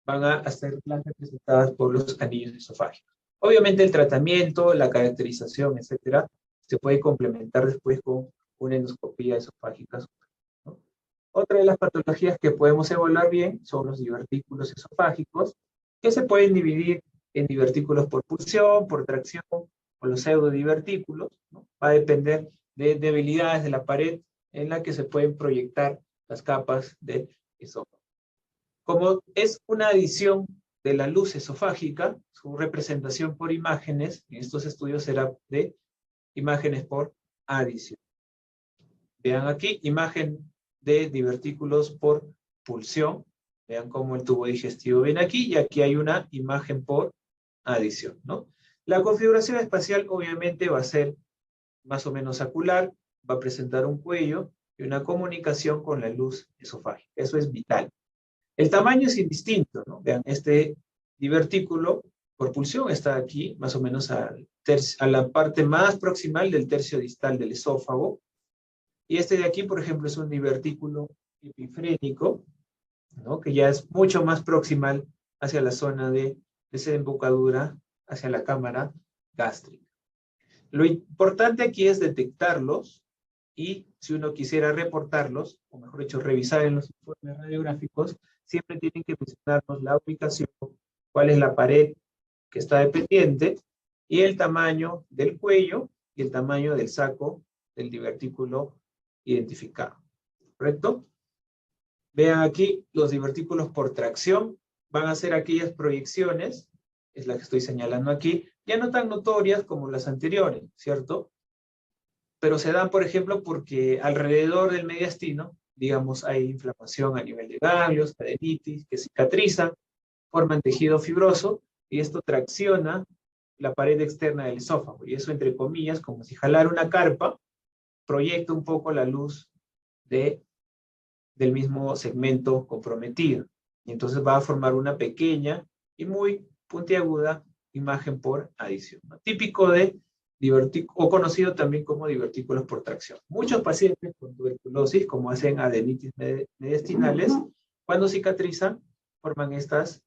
van a ser las representadas por los anillos esofágicos. Obviamente el tratamiento, la caracterización, etcétera, se puede complementar después con una endoscopía esofágica, ¿no? Otra de las patologías que podemos evaluar bien son los divertículos esofágicos, que se pueden dividir en divertículos por pulsión, por tracción, o los pseudodivertículos, ¿no? Va a depender de debilidades de la pared en la que se pueden proyectar las capas de esófago. Como es una adición de la luz esofágica, su representación por imágenes, en estos estudios será de imágenes por adición. Vean aquí, imagen de divertículos por pulsión. Vean cómo el tubo digestivo viene aquí, y aquí hay una imagen por adición, ¿no? La configuración espacial obviamente va a ser más o menos acular, va a presentar un cuello y una comunicación con la luz esofágica. Eso es vital. El tamaño es indistinto, ¿no? Vean, este divertículo por pulsión está aquí, más o menos a la parte más proximal del tercio distal del esófago. Y este de aquí, por ejemplo, es un divertículo epifrénico, ¿no?, que ya es mucho más proximal hacia la zona de desembocadura, hacia la cámara gástrica. Lo importante aquí es detectarlos, y si uno quisiera reportarlos, o mejor dicho, revisar en los informes radiográficos, siempre tienen que mencionarnos la ubicación, cuál es la pared que está dependiente, y el tamaño del cuello y el tamaño del saco del divertículo identificado. ¿Correcto? Vean aquí, los divertículos por tracción van a ser aquellas proyecciones, es la que estoy señalando aquí, ya no tan notorias como las anteriores, ¿cierto? Pero se dan, por ejemplo, porque alrededor del mediastino, digamos, hay inflamación a nivel de ganglios, adenitis, que cicatrizan, forman tejido fibroso, y esto tracciona la pared externa del esófago. Y eso, entre comillas, como si jalara una carpa, proyecta un poco la luz del mismo segmento comprometido. Y entonces va a formar una pequeña y muy puntiaguda imagen por adición, ¿no? Típico de o conocido también como divertículos por tracción. Muchos pacientes con tuberculosis, como hacen adenitis mediastinales, cuando cicatrizan, forman estas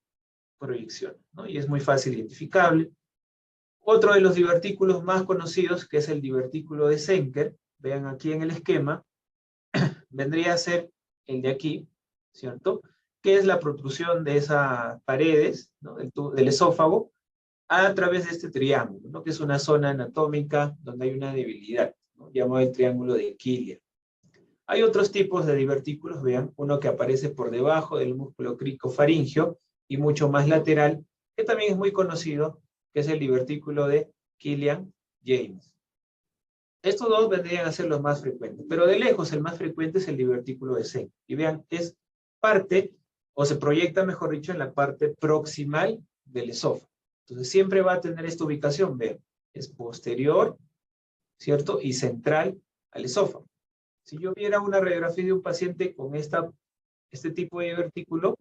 proyecciones, ¿no? Y es muy fácil identificable. Otro de los divertículos más conocidos, que es el divertículo de Zenker, vean aquí en el esquema, vendría a ser el de aquí, ¿cierto?, que es la protrusión de esas paredes, ¿no?, del esófago, a través de este triángulo, ¿no?, que es una zona anatómica donde hay una debilidad, ¿no?, llamado el triángulo de Killian. Hay otros tipos de divertículos, vean, uno que aparece por debajo del músculo cricofaringio y mucho más lateral, que también es muy conocido, que es el divertículo de Killian-James. Estos dos vendrían a ser los más frecuentes, pero de lejos el más frecuente es el divertículo de Zenker. Y vean, es parte, o se proyecta, mejor dicho, en la parte proximal del esófago. Entonces siempre va a tener esta ubicación, vean, es posterior, ¿cierto?, y central al esófago. Si yo viera una radiografía de un paciente con este tipo de divertículo,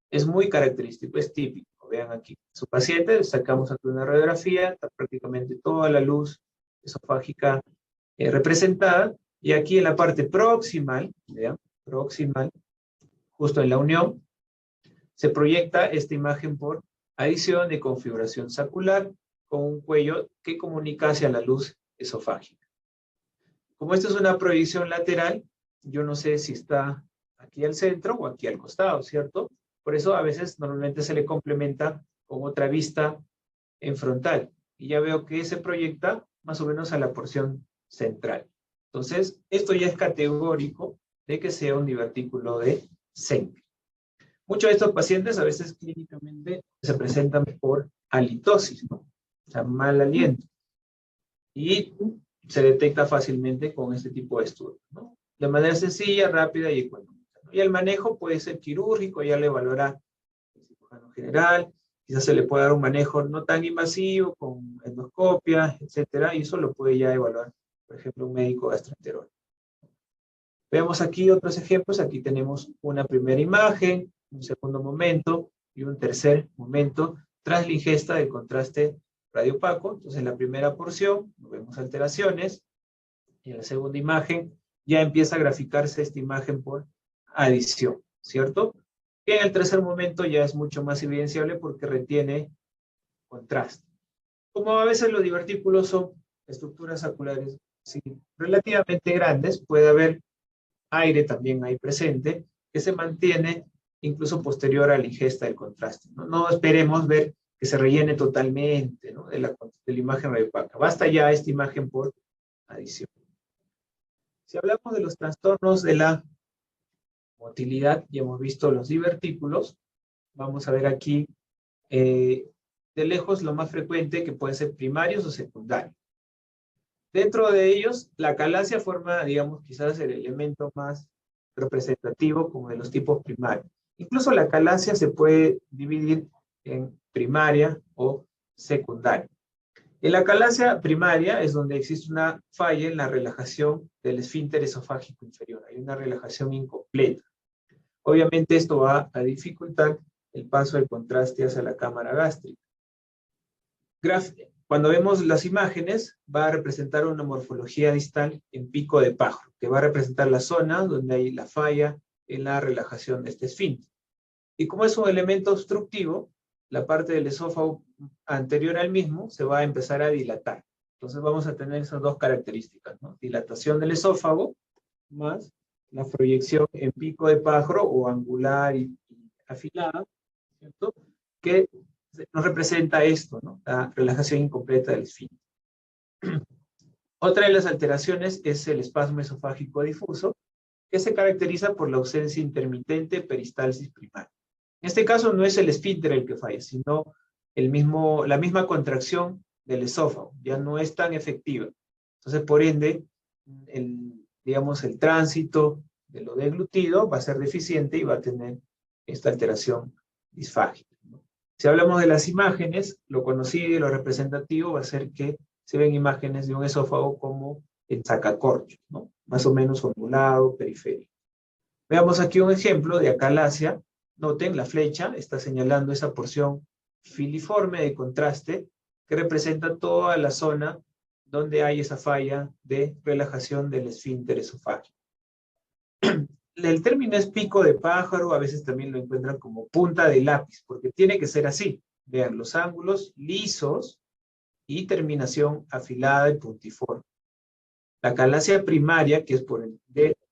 es muy característico, es típico. Vean aquí, su paciente, sacamos aquí una radiografía, está prácticamente toda la luz esofágica representada, y aquí en la parte proximal, vean, proximal, justo en la unión, se proyecta esta imagen por adición de configuración sacular con un cuello que comunica hacia la luz esofágica. Como esta es una proyección lateral, yo no sé si está aquí al centro o aquí al costado, ¿cierto? Por eso a veces normalmente se le complementa con otra vista en frontal. Y ya veo que se proyecta más o menos a la porción central. Entonces, esto ya es categórico de que sea un divertículo de Zenker. Muchos de estos pacientes a veces clínicamente se presentan por halitosis, ¿no? O sea, mal aliento. Y se detecta fácilmente con este tipo de estudios, ¿no? De manera sencilla, rápida y económica, ¿no? Y el manejo puede ser quirúrgico, ya le evaluará el cirujano general, quizás se le puede dar un manejo no tan invasivo, con endoscopia, etcétera, y eso lo puede ya evaluar, por ejemplo, un médico gastroenterólogo. Veamos aquí otros ejemplos. Aquí tenemos una primera imagen, un segundo momento y un tercer momento tras la ingesta del contraste radiopaco. Entonces, en la primera porción vemos alteraciones y en la segunda imagen ya empieza a graficarse esta imagen por adición, ¿cierto? Y en el tercer momento ya es mucho más evidenciable porque retiene contraste. Como a veces los divertículos son estructuras oculares sí, relativamente grandes, puede haber aire también ahí presente, que se mantiene incluso posterior a la ingesta del contraste. No esperemos ver que se rellene totalmente, ¿no? de la imagen radiopaca. Basta ya esta imagen por adición. Si hablamos de los trastornos de la motilidad, ya hemos visto los divertículos. Vamos a ver aquí de lejos lo más frecuente que pueden ser primarios o secundarios. Dentro de ellos, la acalasia forma, digamos, quizás el elemento más representativo como de los tipos primarios. Incluso la acalasia se puede dividir en primaria o secundaria. En la acalasia primaria es donde existe una falla en la relajación del esfínter esofágico inferior. Hay una relajación incompleta. Obviamente esto va a dificultar el paso del contraste hacia la cámara gástrica. Cuando vemos las imágenes, va a representar una morfología distal en pico de pájaro, que va a representar la zona donde hay la falla en la relajación de este esfínter. Y como es un elemento obstructivo, la parte del esófago anterior al mismo se va a empezar a dilatar. Entonces vamos a tener esas dos características, ¿no? Dilatación del esófago más la proyección en pico de pájaro o angular y afilada, ¿cierto? Que nos representa esto, ¿no? La relajación incompleta del esfínter. Otra de las alteraciones es el espasmo esofágico difuso, que se caracteriza por la ausencia intermitente de peristalsis primaria. En este caso no es el esfínter el que falla, sino la misma contracción del esófago, ya no es tan efectiva. Entonces, por ende, digamos, el tránsito de lo deglutido va a ser deficiente y va a tener esta alteración disfágica, ¿no? Si hablamos de las imágenes, lo conocido y lo representativo va a ser que se ven imágenes de un esófago como en sacacorchos, ¿no? Más o menos ondulado, periférico. Veamos aquí un ejemplo de acalasia. Noten, la flecha está señalando esa porción filiforme de contraste que representa toda la zona donde hay esa falla de relajación del esfínter esofágico. El término es pico de pájaro, a veces también lo encuentran como punta de lápiz, porque tiene que ser así. Vean, los ángulos lisos y terminación afilada y puntiforme. La acalasia primaria, que es por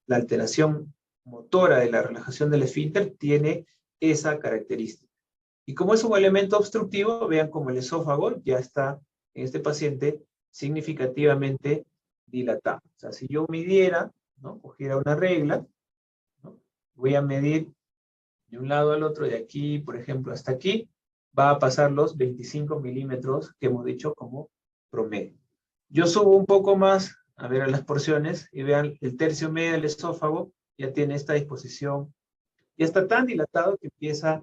la alteración motora de la relajación del esfínter, tiene esa característica. Y como es un elemento obstructivo, vean como el esófago ya está, en este paciente, significativamente dilatado. O sea, si yo midiera, ¿no? Cogiera una regla, ¿no? Voy a medir de un lado al otro, de aquí, por ejemplo, hasta aquí, va a pasar los 25 milímetros que hemos dicho como promedio. Yo subo un poco más, a ver a las porciones, y vean el tercio medio del esófago ya tiene esta disposición, ya está tan dilatado que empieza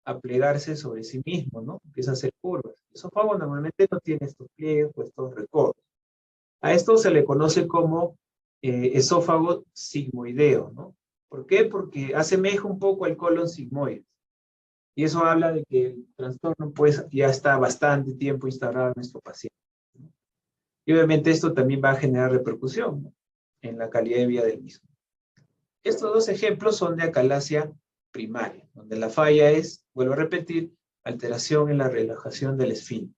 a plegarse sobre sí mismo, ¿no? Empieza a hacer curvas. El esófago normalmente no tiene estos pliegues o estos recortes. A esto se le conoce como esófago sigmoideo, ¿no? ¿Por qué? Porque asemeja un poco al colon sigmoide. Y eso habla de que el trastorno pues ya está bastante tiempo instalado en nuestro paciente, ¿no? Y obviamente esto también va a generar repercusión, ¿no? En la calidad de vida del mismo. Estos dos ejemplos son de acalasia primaria, donde la falla es, vuelvo a repetir, alteración en la relajación del esfínter.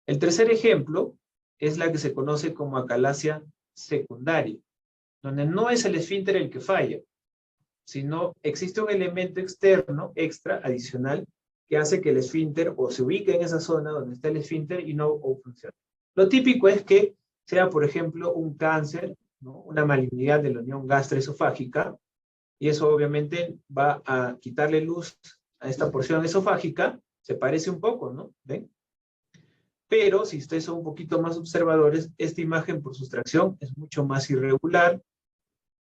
El tercer ejemplo es la que se conoce como acalasia secundaria, donde no es el esfínter el que falla, sino existe un elemento externo, extra, adicional, que hace que el esfínter o se ubique en esa zona donde está el esfínter y no funcione. Lo típico es que sea, por ejemplo, un cáncer, ¿no? Una malignidad de la unión gastroesofágica, y eso obviamente va a quitarle luz a esta porción esofágica, se parece un poco, ¿no? ¿Ven? Pero si ustedes son un poquito más observadores, esta imagen por sustracción es mucho más irregular,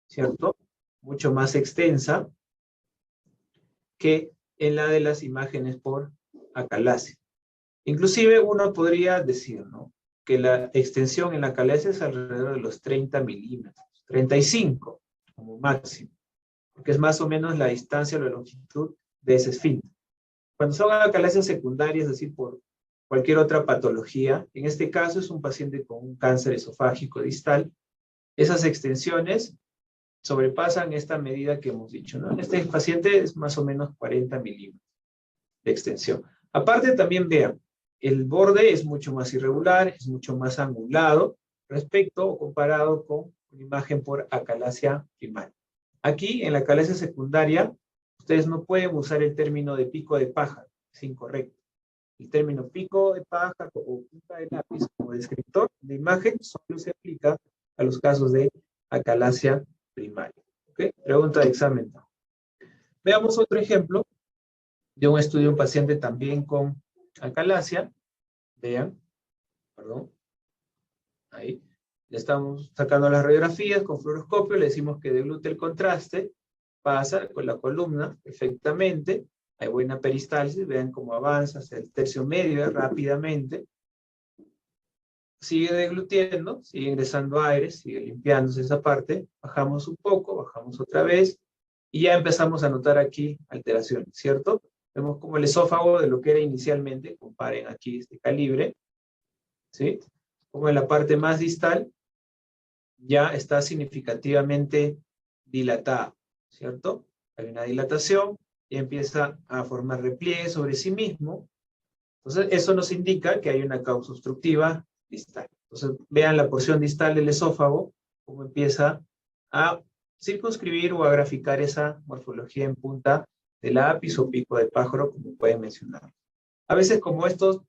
¿cierto? Mucho más extensa, que en la de las imágenes por acalasia. Inclusive uno podría decir, ¿no?, que la extensión en la acalasia es alrededor de los 30 milímetros, 35 como máximo, porque es más o menos la distancia o la longitud de ese esfínter. Cuando son acalasias secundarias, es decir, por cualquier otra patología, en este caso es un paciente con un cáncer esofágico distal, esas extensiones sobrepasan esta medida que hemos dicho, ¿no? En este paciente es más o menos 40 milímetros de extensión. Aparte también vean, el borde es mucho más irregular, es mucho más angulado respecto o comparado con una imagen por acalasia primaria. Aquí, en la acalasia secundaria, ustedes no pueden usar el término de pico de pájaro, es incorrecto. El término pico de pájaro o punta de lápiz como descriptor de imagen solo se aplica a los casos de acalasia primaria. ¿Okay? Pregunta de examen. Veamos otro ejemplo de un estudio de un paciente también con acalasia. Vean, perdón, ahí. Le estamos sacando las radiografías con fluoroscopio, le decimos que deglute el contraste, pasa con la columna perfectamente, hay buena peristalsis, vean cómo avanza hacia el tercio medio rápidamente, sigue deglutiendo, sigue ingresando aire, sigue limpiándose esa parte, bajamos un poco, bajamos otra vez, y ya empezamos a notar aquí alteraciones, ¿cierto? Vemos como el esófago de lo que era inicialmente, comparen aquí este calibre, ¿sí? Como en la parte más distal, ya está significativamente dilatada, ¿cierto? Hay una dilatación y empieza a formar repliegue sobre sí mismo. Entonces, eso nos indica que hay una causa obstructiva distal. Entonces, vean la porción distal del esófago, cómo empieza a circunscribir o a graficar esa morfología en punta de lápiz o pico de pájaro, como pueden mencionar. A veces, como estos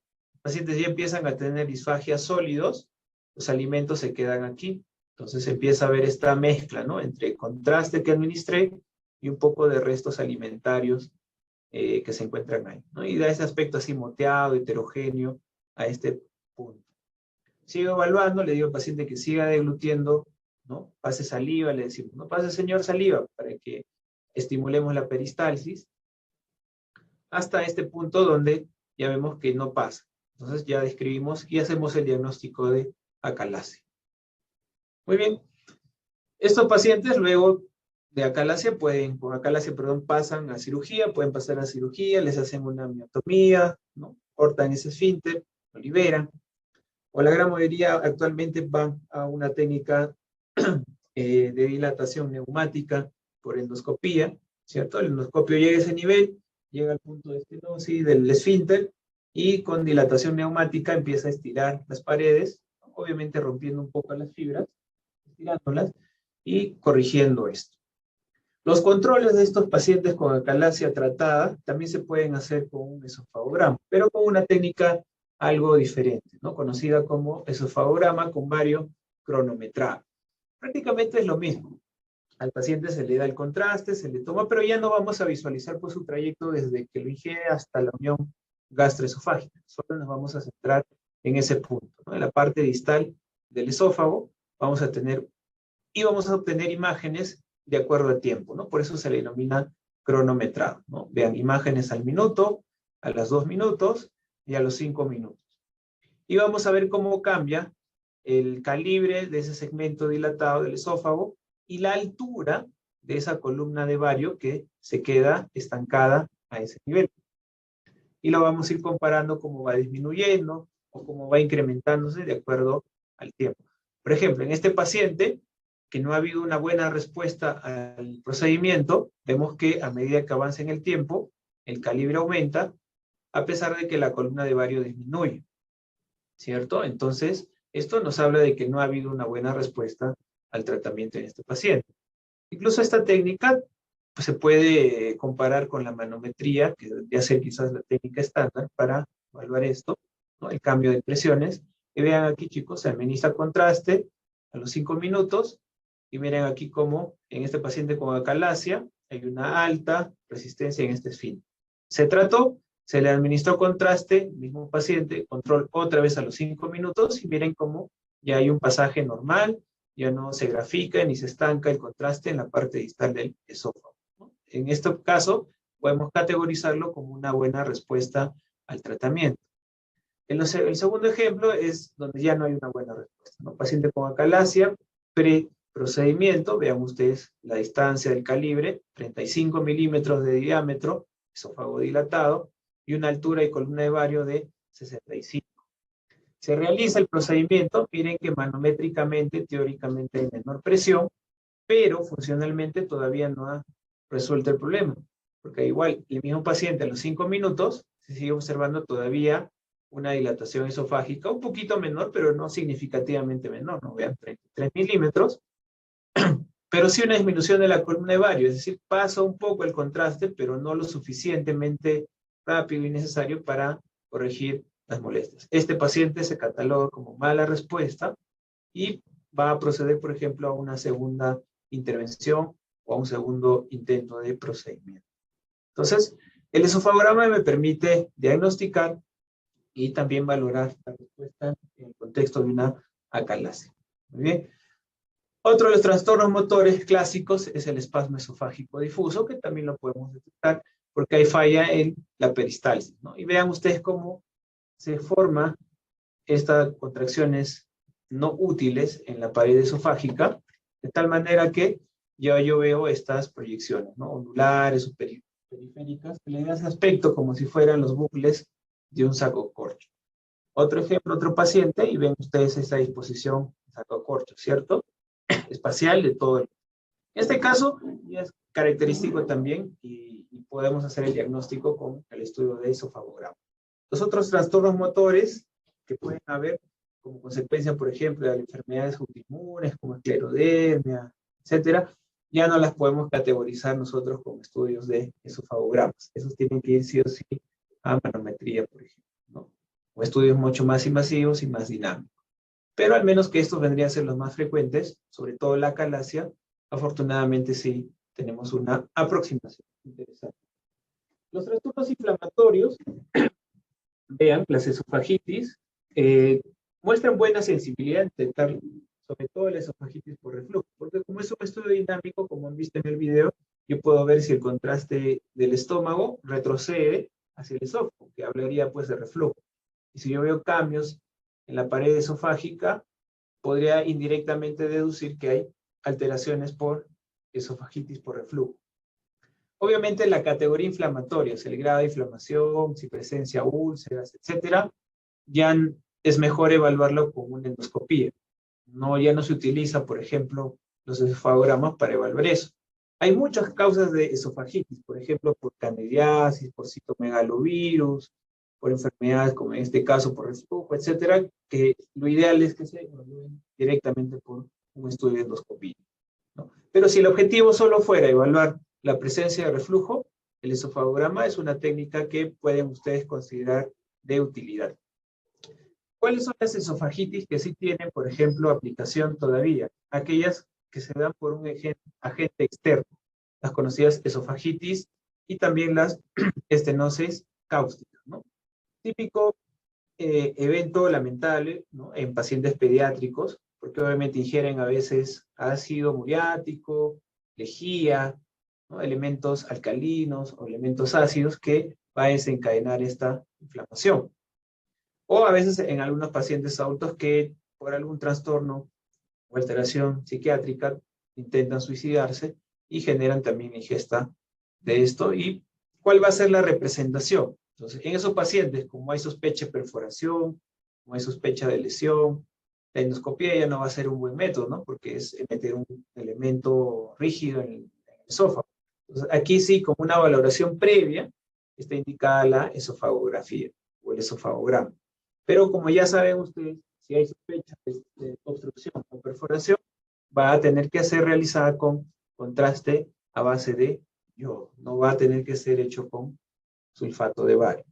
pacientes ya empiezan a tener disfagias sólidos, los alimentos se quedan aquí. Entonces empieza a haber esta mezcla, ¿no?, entre contraste que administré y un poco de restos alimentarios que se encuentran ahí, ¿no? Y da ese aspecto así moteado, heterogéneo a este punto. Sigo evaluando, le digo al paciente que siga deglutiendo, ¿no? Pase saliva, le decimos, no pase señor saliva, para que estimulemos la peristalsis, hasta este punto donde ya vemos que no pasa. Entonces ya describimos y hacemos el diagnóstico de acalasia. Muy bien. Estos pacientes luego de acalasia con acalasia, pasan a cirugía, pueden pasar a cirugía, les hacen una miotomía, ¿no? Cortan ese esfínter, lo liberan. O la gran mayoría actualmente van a una técnica de dilatación neumática por endoscopía, ¿cierto? El endoscopio llega a ese nivel, llega al punto de estenosis del esfínter, y con dilatación neumática empieza a estirar las paredes, obviamente rompiendo un poco las fibras, estirándolas y corrigiendo esto. Los controles de estos pacientes con acalasia tratada también se pueden hacer con un esofagograma, pero con una técnica algo diferente, ¿no?, conocida como esofagograma con vario cronometrado. Prácticamente es lo mismo. Al paciente se le da el contraste, se le toma, pero ya no vamos a visualizar por su trayecto desde que lo ingiere hasta la unión gastroesofágica. Solo nos vamos a centrar en ese punto, ¿no? En la parte distal del esófago vamos a obtener imágenes de acuerdo al tiempo, ¿no? Por eso se le denomina cronometrado, ¿no? Vean, imágenes al minuto, a los 2 minutos y a los 5 minutos. Y vamos a ver cómo cambia el calibre de ese segmento dilatado del esófago y la altura de esa columna de vario que se queda estancada a ese nivel. Y lo vamos a ir comparando cómo va disminuyendo o cómo va incrementándose de acuerdo al tiempo. Por ejemplo, en este paciente, que no ha habido una buena respuesta al procedimiento, vemos que a medida que avanza en el tiempo, el calibre aumenta, a pesar de que la columna de vario disminuye, ¿cierto? Entonces, esto nos habla de que no ha habido una buena respuesta al tratamiento en este paciente. Incluso esta técnica pues, se puede comparar con la manometría, que debería ser quizás la técnica estándar para evaluar esto, ¿no?, el cambio de presiones. Y vean aquí, chicos, se administra contraste a los 5 minutos, y miren aquí cómo en este paciente con acalasia hay una alta resistencia en este esfínter. Se trató, se le administró contraste, mismo paciente, control otra vez a los 5 minutos, y miren cómo ya hay un pasaje normal, ya no se grafica ni se estanca el contraste en la parte distal del esófago, ¿no? En este caso, podemos categorizarlo como una buena respuesta al tratamiento. El segundo ejemplo es donde ya no hay una buena respuesta, ¿no? Paciente con acalasia, pre-procedimiento, vean ustedes la distancia del calibre, 35 milímetros de diámetro, esófago dilatado, y una altura y columna de vario de 65. Se realiza el procedimiento, miren que manométricamente, teóricamente hay menor presión, pero funcionalmente todavía no ha resuelto el problema, porque igual el mismo paciente a los 5 minutos se sigue observando todavía una dilatación esofágica un poquito menor, pero no significativamente menor, no vean 33 milímetros, pero sí una disminución de la columna de vario, es decir, pasa un poco el contraste, pero no lo suficientemente rápido y necesario para corregir las molestias. Este paciente se cataloga como mala respuesta y va a proceder, por ejemplo, a una segunda intervención o a un segundo intento de procedimiento. Entonces, el esofagograma me permite diagnosticar y también valorar la respuesta en el contexto de una acalasia. Muy bien. Otro de los trastornos motores clásicos es el espasmo esofágico difuso, que también lo podemos detectar porque hay falla en la peristalsis, ¿no? Y vean ustedes cómo se forman estas contracciones no útiles en la pared esofágica, de tal manera que ya yo veo estas proyecciones, ¿no? Ondulares o periféricas, que le dan ese aspecto como si fueran los bucles de un sacocorcho. Otro ejemplo, otro paciente, y ven ustedes esta disposición sacocorcho, ¿cierto? Espacial de todo el... En este caso, ya es característico también y podemos hacer el diagnóstico con el estudio de esofagograma. Los otros trastornos motores que pueden haber como consecuencia, por ejemplo, de enfermedades autoinmunes como esclerodermia, etcétera, ya no las podemos categorizar nosotros como estudios de esofagogramas. Esos tienen que ir sí o sí a manometría, por ejemplo, ¿no? O estudios mucho más invasivos y más dinámicos. Pero al menos que estos vendrían a ser los más frecuentes, sobre todo la acalasia, afortunadamente sí tenemos una aproximación interesante. Los trastornos inflamatorios, vean, las esofagitis, muestran buena sensibilidad en detectar sobre todo la esofagitis por reflujo, porque como es un estudio dinámico, como han visto en el video, yo puedo ver si el contraste del estómago retrocede hacia el esófago, que hablaría pues de reflujo. Y si yo veo cambios en la pared esofágica, podría indirectamente deducir que hay alteraciones por esofagitis por reflujo. Obviamente la categoría inflamatoria, el grado de inflamación, si presencia úlceras, etcétera, ya es mejor evaluarlo con una endoscopía. No, ya no se utiliza, por ejemplo, los esofagogramas para evaluar eso. Hay muchas causas de esofagitis, por ejemplo, por candidiasis, por citomegalovirus, por enfermedades como en este caso por reflujo, etcétera, que lo ideal es que se evalúen directamente por un estudio de endoscopía, ¿no? Pero si el objetivo solo fuera evaluar la presencia de reflujo, el esofagograma es una técnica que pueden ustedes considerar de utilidad. ¿Cuáles son las esofagitis que sí tienen, por ejemplo, aplicación todavía? Aquellas que se dan por un agente externo, las conocidas esofagitis y también las estenosis cáusticas, ¿no? Típico evento lamentable, ¿no? En pacientes pediátricos, porque obviamente ingieren a veces ácido muriático, lejía, ¿no? Elementos alcalinos o elementos ácidos que va a desencadenar esta inflamación. O a veces en algunos pacientes adultos que por algún trastorno o alteración psiquiátrica intentan suicidarse y generan también ingesta de esto. ¿Y cuál va a ser la representación? Entonces, en esos pacientes, como hay sospecha de perforación, como hay sospecha de lesión, la endoscopia ya no va a ser un buen método, ¿no? Porque es meter un elemento rígido en el esófago. Entonces, aquí sí, como una valoración previa, está indicada la esofagografía o el esofagograma. Pero como ya saben ustedes, si hay sospecha de obstrucción o perforación, va a tener que ser realizada con contraste a base de yodo. No va a tener que ser hecho con sulfato de bario.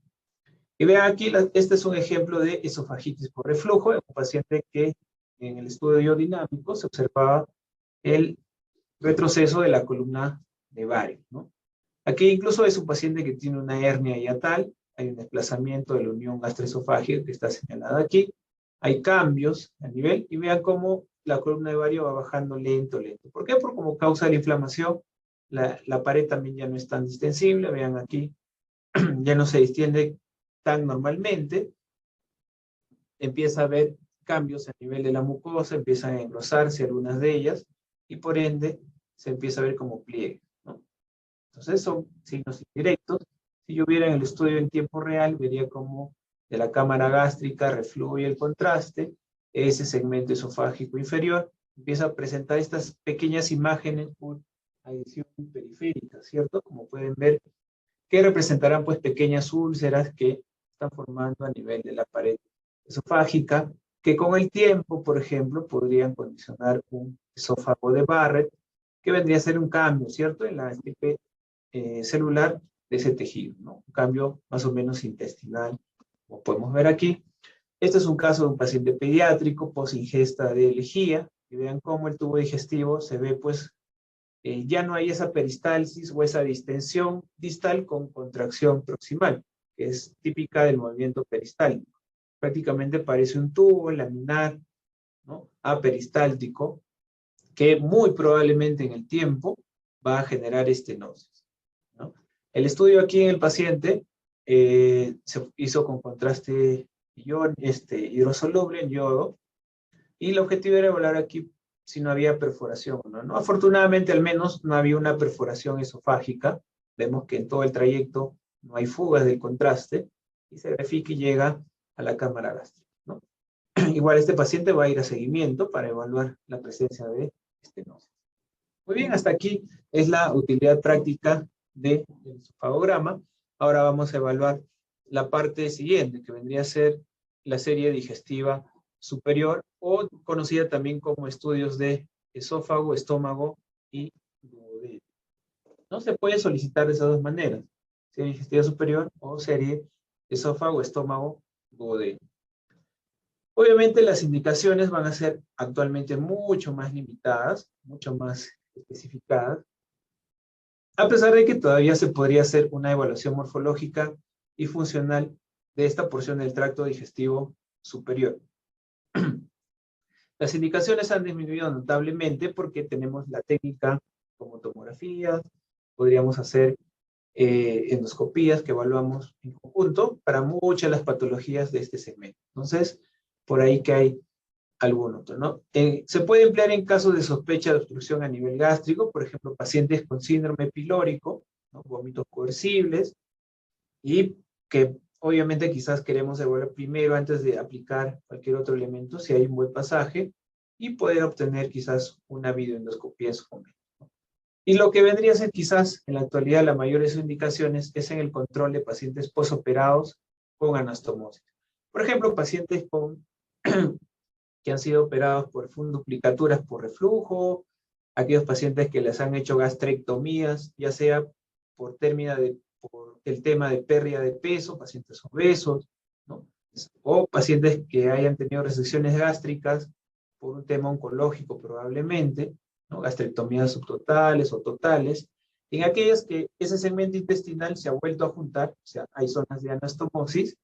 Y vean aquí, este es un ejemplo de esofagitis por reflujo en un paciente que en el estudio dinámico se observaba el retroceso de la columna de bario, ¿no? Aquí incluso es un paciente que tiene una hernia hiatal, hay un desplazamiento de la unión gastroesofágica que está señalada aquí, hay cambios a nivel, y vean cómo la columna de bario va bajando lento, lento. ¿Por qué? Porque como causa de la inflamación, La pared también ya no es tan distensible, vean aquí, ya no se distiende tan normalmente, empieza a haber cambios a nivel de la mucosa, empiezan a engrosarse algunas de ellas, y por ende se empieza a ver como pliegue, ¿no? Entonces son signos indirectos. Si yo viera en el estudio en tiempo real, vería como de la cámara gástrica refluye el contraste, ese segmento esofágico inferior empieza a presentar estas pequeñas imágenes por adición periférica, ¿cierto? Como pueden ver, que representarán pues pequeñas úlceras que están formando a nivel de la pared esofágica, que con el tiempo, por ejemplo, podrían condicionar un esófago de Barrett, que vendría a ser un cambio, ¿cierto? En la estirpe celular de ese tejido, ¿no? Un cambio más o menos intestinal, como podemos ver aquí. Este es un caso de un paciente pediátrico post ingesta de lejía, y vean cómo el tubo digestivo se ve pues ya no hay esa peristalsis o esa distensión distal con contracción proximal, que es típica del movimiento peristáltico. Prácticamente parece un tubo laminar, ¿no?, aperistáltico, que muy probablemente en el tiempo va a generar estenosis, ¿no? El estudio aquí en el paciente se hizo con contraste hidrosoluble en yodo, y el objetivo era evaluar aquí si no había perforación o no, ¿no? Afortunadamente, al menos, no había una perforación esofágica. Vemos que en todo el trayecto no hay fugas del contraste, y se verifica y llega a la cámara gástrica, ¿no? Igual este paciente va a ir a seguimiento para evaluar la presencia de estenosis. Muy bien, hasta aquí es la utilidad práctica del esofagograma. Ahora vamos a evaluar la parte siguiente, que vendría a ser la serie digestiva superior, o conocida también como estudios de esófago, estómago y duodeno. No se puede solicitar de esas dos maneras, serie digestiva superior o serie esófago, estómago, duodeno. Obviamente las indicaciones van a ser actualmente mucho más limitadas, mucho más especificadas, a pesar de que todavía se podría hacer una evaluación morfológica y funcional de esta porción del tracto digestivo superior. Las indicaciones han disminuido notablemente porque tenemos la técnica como tomografías, podríamos hacer endoscopías que evaluamos en conjunto para muchas de las patologías de este segmento. Entonces, por ahí que hay algún otro, ¿no? Se puede emplear en casos de sospecha de obstrucción a nivel gástrico, por ejemplo, pacientes con síndrome pilórico, ¿no?, vómitos coercibles, y que obviamente quizás queremos evaluar primero antes de aplicar cualquier otro elemento, si hay un buen pasaje, y poder obtener quizás una videoendoscopía en su momento. Y lo que vendría a ser quizás en la actualidad la mayor de sus indicaciones es en el control de pacientes posoperados con anastomosis. Por ejemplo, pacientes con que han sido operados por funduplicaturas por reflujo, aquellos pacientes que les han hecho gastrectomías, ya sea por el tema de pérdida de peso, pacientes obesos, ¿no?, o pacientes que hayan tenido resecciones gástricas por un tema oncológico probablemente, ¿no?, gastrectomías subtotales o totales, en aquellas que ese segmento intestinal se ha vuelto a juntar, o sea, hay zonas de anastomosis,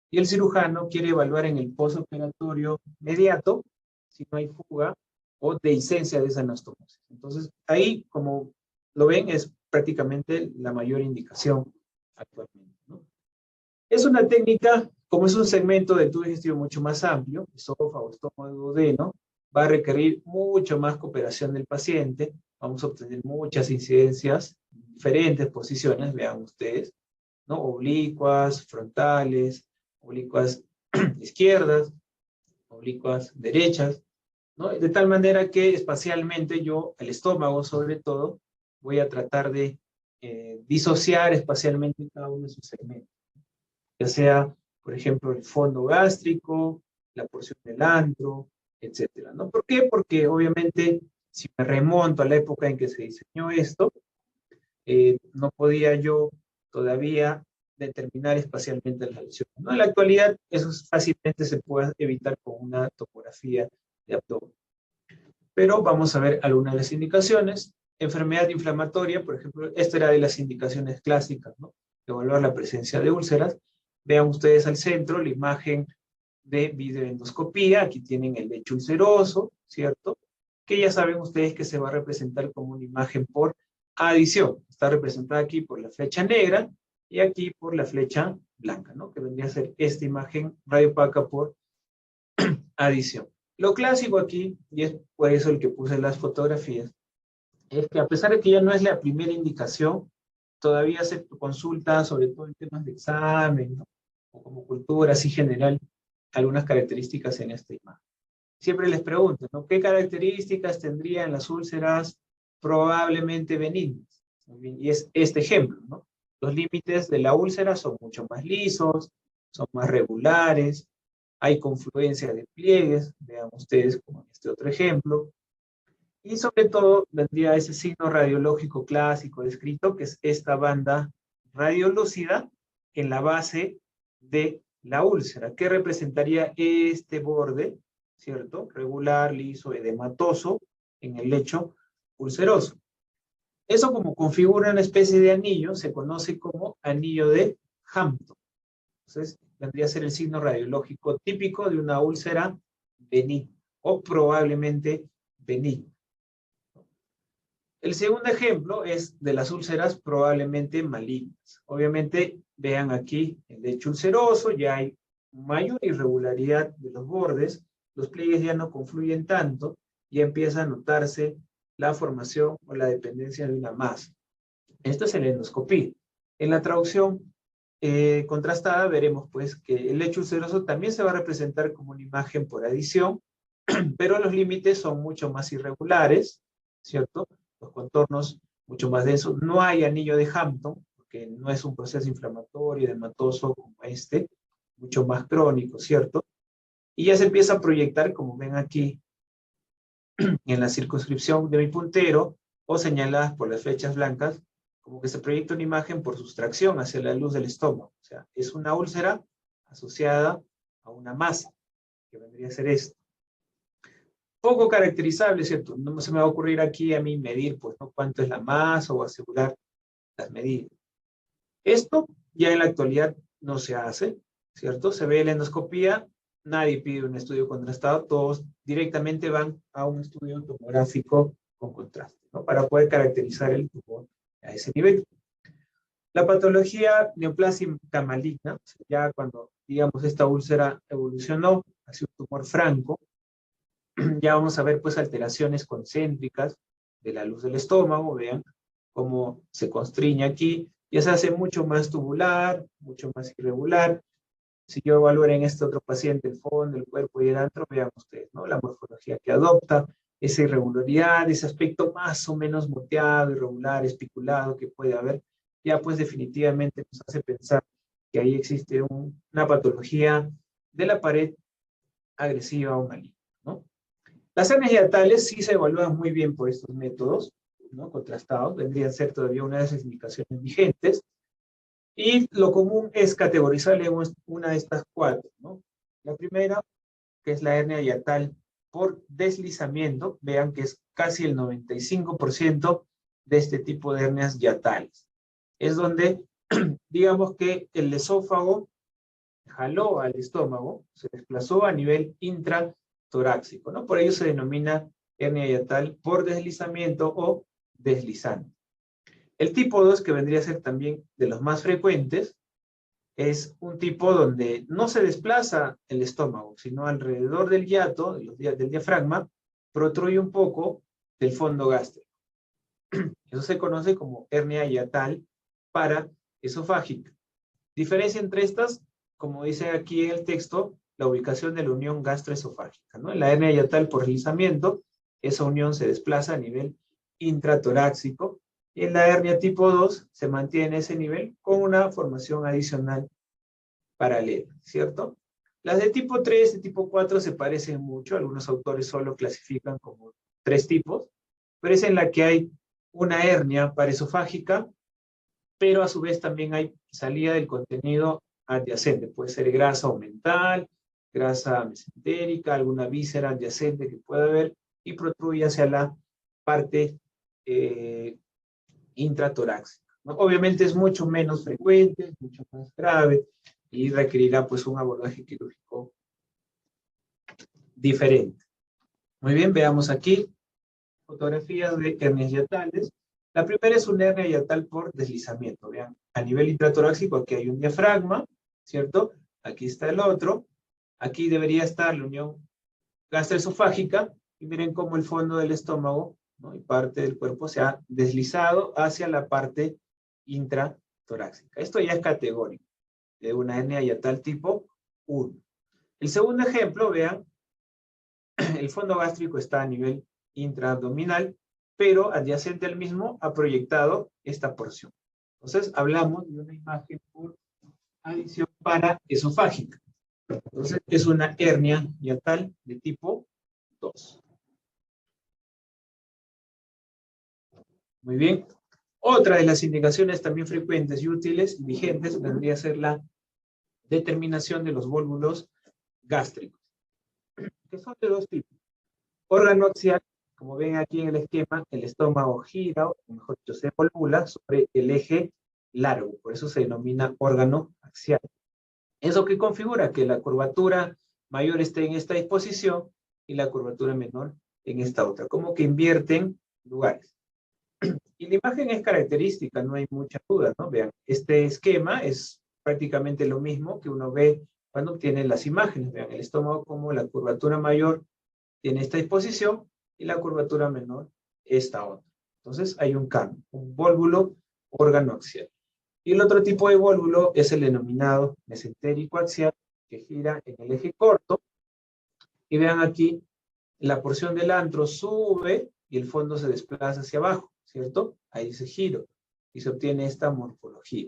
y el cirujano quiere evaluar en el postoperatorio inmediato si no hay fuga o dehiscencia de esa anastomosis. Entonces, ahí, como lo ven, es prácticamente la mayor indicación actualmente, ¿no? Es una técnica, como es un segmento del tubo digestivo mucho más amplio, esófago, estómago, duodeno, va a requerir mucho más cooperación del paciente, vamos a obtener muchas incidencias, diferentes posiciones, vean ustedes, ¿no?, oblicuas, frontales, oblicuas izquierdas, oblicuas derechas, ¿no?, de tal manera que espacialmente yo, el estómago sobre todo, voy a tratar de disociar espacialmente cada uno de sus segmentos, ya sea, por ejemplo, el fondo gástrico, la porción del antro, etcétera, ¿no? ¿Por qué? Porque obviamente, si me remonto a la época en que se diseñó esto, no podía yo todavía determinar espacialmente las lesiones, ¿no? En la actualidad, eso fácilmente se puede evitar con una tomografía de abdomen. Pero vamos a ver algunas de las indicaciones. Enfermedad inflamatoria, por ejemplo, esta era de las indicaciones clásicas, ¿no?, evaluar la presencia de úlceras. Vean ustedes al centro la imagen de videoendoscopía. Aquí tienen el lecho ulceroso, ¿cierto?, que ya saben ustedes que se va a representar como una imagen por adición. Está representada aquí por la flecha negra y aquí por la flecha blanca, ¿no? Que vendría a ser esta imagen radiopaca por adición. Lo clásico aquí, y es por eso el que puse las fotografías, es que a pesar de que ya no es la primera indicación, todavía se consulta sobre todo en temas de examen, ¿no? O como cultura así general, algunas características en esta imagen. Siempre les pregunto, ¿no? ¿Qué características tendrían las úlceras probablemente benignas? Y es este ejemplo, ¿no? Los límites de la úlcera son mucho más lisos, son más regulares, hay confluencia de pliegues, vean ustedes como en este otro ejemplo, y sobre todo vendría ese signo radiológico clásico descrito, que es esta banda radiolúcida en la base de la úlcera, que representaría este borde, ¿cierto? Regular, liso, edematoso en el lecho ulceroso. Eso como configura una especie de anillo, se conoce como anillo de Hampton. Entonces, vendría a ser el signo radiológico típico de una úlcera benigna o probablemente benigna. El segundo ejemplo es de las úlceras probablemente malignas. Obviamente, vean aquí el lecho ulceroso, ya hay mayor irregularidad de los bordes, los pliegues ya no confluyen tanto, y empieza a notarse la formación o la dependencia de una masa. Esto es el endoscopía. En la traducción contrastada veremos pues que el lecho ulceroso también se va a representar como una imagen por adición, pero los límites son mucho más irregulares, ¿cierto? Los contornos mucho más densos. No hay anillo de Hampton, porque no es un proceso inflamatorio, edematoso como este, mucho más crónico, ¿cierto? Y ya se empieza a proyectar, como ven aquí, en la circunscripción de mi puntero, o señaladas por las flechas blancas, como que se proyecta una imagen por sustracción hacia la luz del estómago. O sea, es una úlcera asociada a una masa, que vendría a ser esto. Poco caracterizable, ¿cierto? No se me va a ocurrir aquí a mí medir, pues, ¿no? Cuánto es la masa o asegurar las medidas. Esto ya en la actualidad no se hace, ¿cierto? Se ve la endoscopía, nadie pide un estudio contrastado, todos directamente van a un estudio tomográfico con contraste, ¿no? Para poder caracterizar el tumor a ese nivel. La patología neoplásica maligna, ya cuando, digamos, esta úlcera evolucionó hacia un tumor franco, ya vamos a ver pues alteraciones concéntricas de la luz del estómago, vean cómo se constriñe aquí, ya se hace mucho más tubular, mucho más irregular. Si yo evaluara en este otro paciente el fondo, el cuerpo y el antro, vean ustedes, ¿no? La morfología que adopta, esa irregularidad, ese aspecto más o menos moteado, irregular, espiculado que puede haber, ya pues definitivamente nos hace pensar que ahí existe una patología de la pared agresiva o maligna, ¿no? Las hernias hiatales sí se evalúan muy bien por estos métodos, ¿no? Contrastados, vendrían a ser todavía una de esas indicaciones vigentes, y lo común es categorizarle una de estas cuatro, ¿no? La primera, que es la hernia hiatal por deslizamiento, vean que es casi el 95% de este tipo de hernias hiatales. Es donde, digamos que el esófago jaló al estómago, se desplazó a nivel intratorácico, ¿no? Por ello se denomina hernia hiatal por deslizamiento o deslizante. El tipo 2, que vendría a ser también de los más frecuentes, es un tipo donde no se desplaza el estómago, sino alrededor del hiato, del diafragma, protruye un poco del fondo gástrico. Eso se conoce como hernia hiatal paraesofágica. Diferencia entre estas, como dice aquí en el texto, la ubicación de la unión gastroesofágica, ¿no? En la hernia hiatal por deslizamiento, esa unión se desplaza a nivel intratorácico, y en la hernia tipo 2 se mantiene ese nivel con una formación adicional paralela, ¿cierto? Las de tipo 3 y tipo 4 se parecen mucho, algunos autores solo clasifican como 3 tipos, pero es en la que hay una hernia paraesofágica, pero a su vez también hay salida del contenido adyacente, puede ser grasa omental, grasa mesentérica, alguna víscera adyacente que pueda haber, y protruye hacia la parte intratorácica, ¿no? Obviamente es mucho menos frecuente, es mucho más grave, y requerirá pues un abordaje quirúrgico diferente. Muy bien, veamos aquí fotografías de hernias hiatales. La primera es una hernia hiatal por deslizamiento. Vean, a nivel intratorácico aquí hay un diafragma, ¿cierto? Aquí está el otro. Aquí debería estar la unión gastroesofágica. Y miren cómo el fondo del estómago, ¿no? Y parte del cuerpo se ha deslizado hacia la parte intratorácica. Esto ya es categórico de una hernia hiatal tipo 1. El segundo ejemplo, vean, el fondo gástrico está a nivel intraabdominal, pero adyacente al mismo ha proyectado esta porción. Entonces, hablamos de una imagen por adición paraesofágica. Entonces, es una hernia hiatal de tipo 2. Muy bien. Otra de las indicaciones también frecuentes y útiles y vigentes vendría a ser la determinación de los vólvulos gástricos, que son de dos tipos. Órgano axial, como ven aquí en el esquema, el estómago gira, o mejor dicho, se volvula sobre el eje largo, por eso se denomina órgano axial. Eso que configura que la curvatura mayor esté en esta disposición y la curvatura menor en esta otra, como que invierten lugares. Y la imagen es característica, no hay mucha duda, ¿no? Vean, este esquema es prácticamente lo mismo que uno ve cuando obtiene las imágenes. Vean, el estómago como la curvatura mayor tiene esta disposición y la curvatura menor esta otra. Entonces hay un cambio, un vólvulo órgano axial. Y el otro tipo de vólvulo es el denominado mesentérico axial, que gira en el eje corto. Y vean aquí, la porción del antro sube y el fondo se desplaza hacia abajo, ¿cierto? Ahí se giro y se obtiene esta morfología.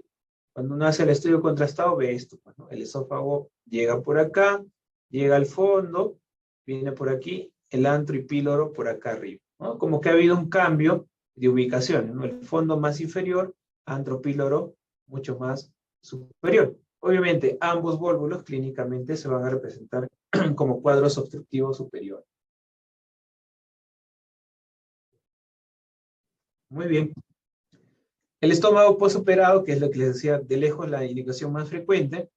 Cuando uno hace el estudio contrastado, ve esto, ¿no? El esófago llega por acá, llega al fondo, viene por aquí, el antro y píloro por acá arriba, ¿no? Como que ha habido un cambio de ubicación, ¿no? El fondo más inferior, antro, píloro mucho más superior. Obviamente, ambos vólvulos clínicamente se van a representar como cuadros obstructivos superiores. Muy bien. El estómago postoperado, que es lo que les decía de lejos la indicación más frecuente.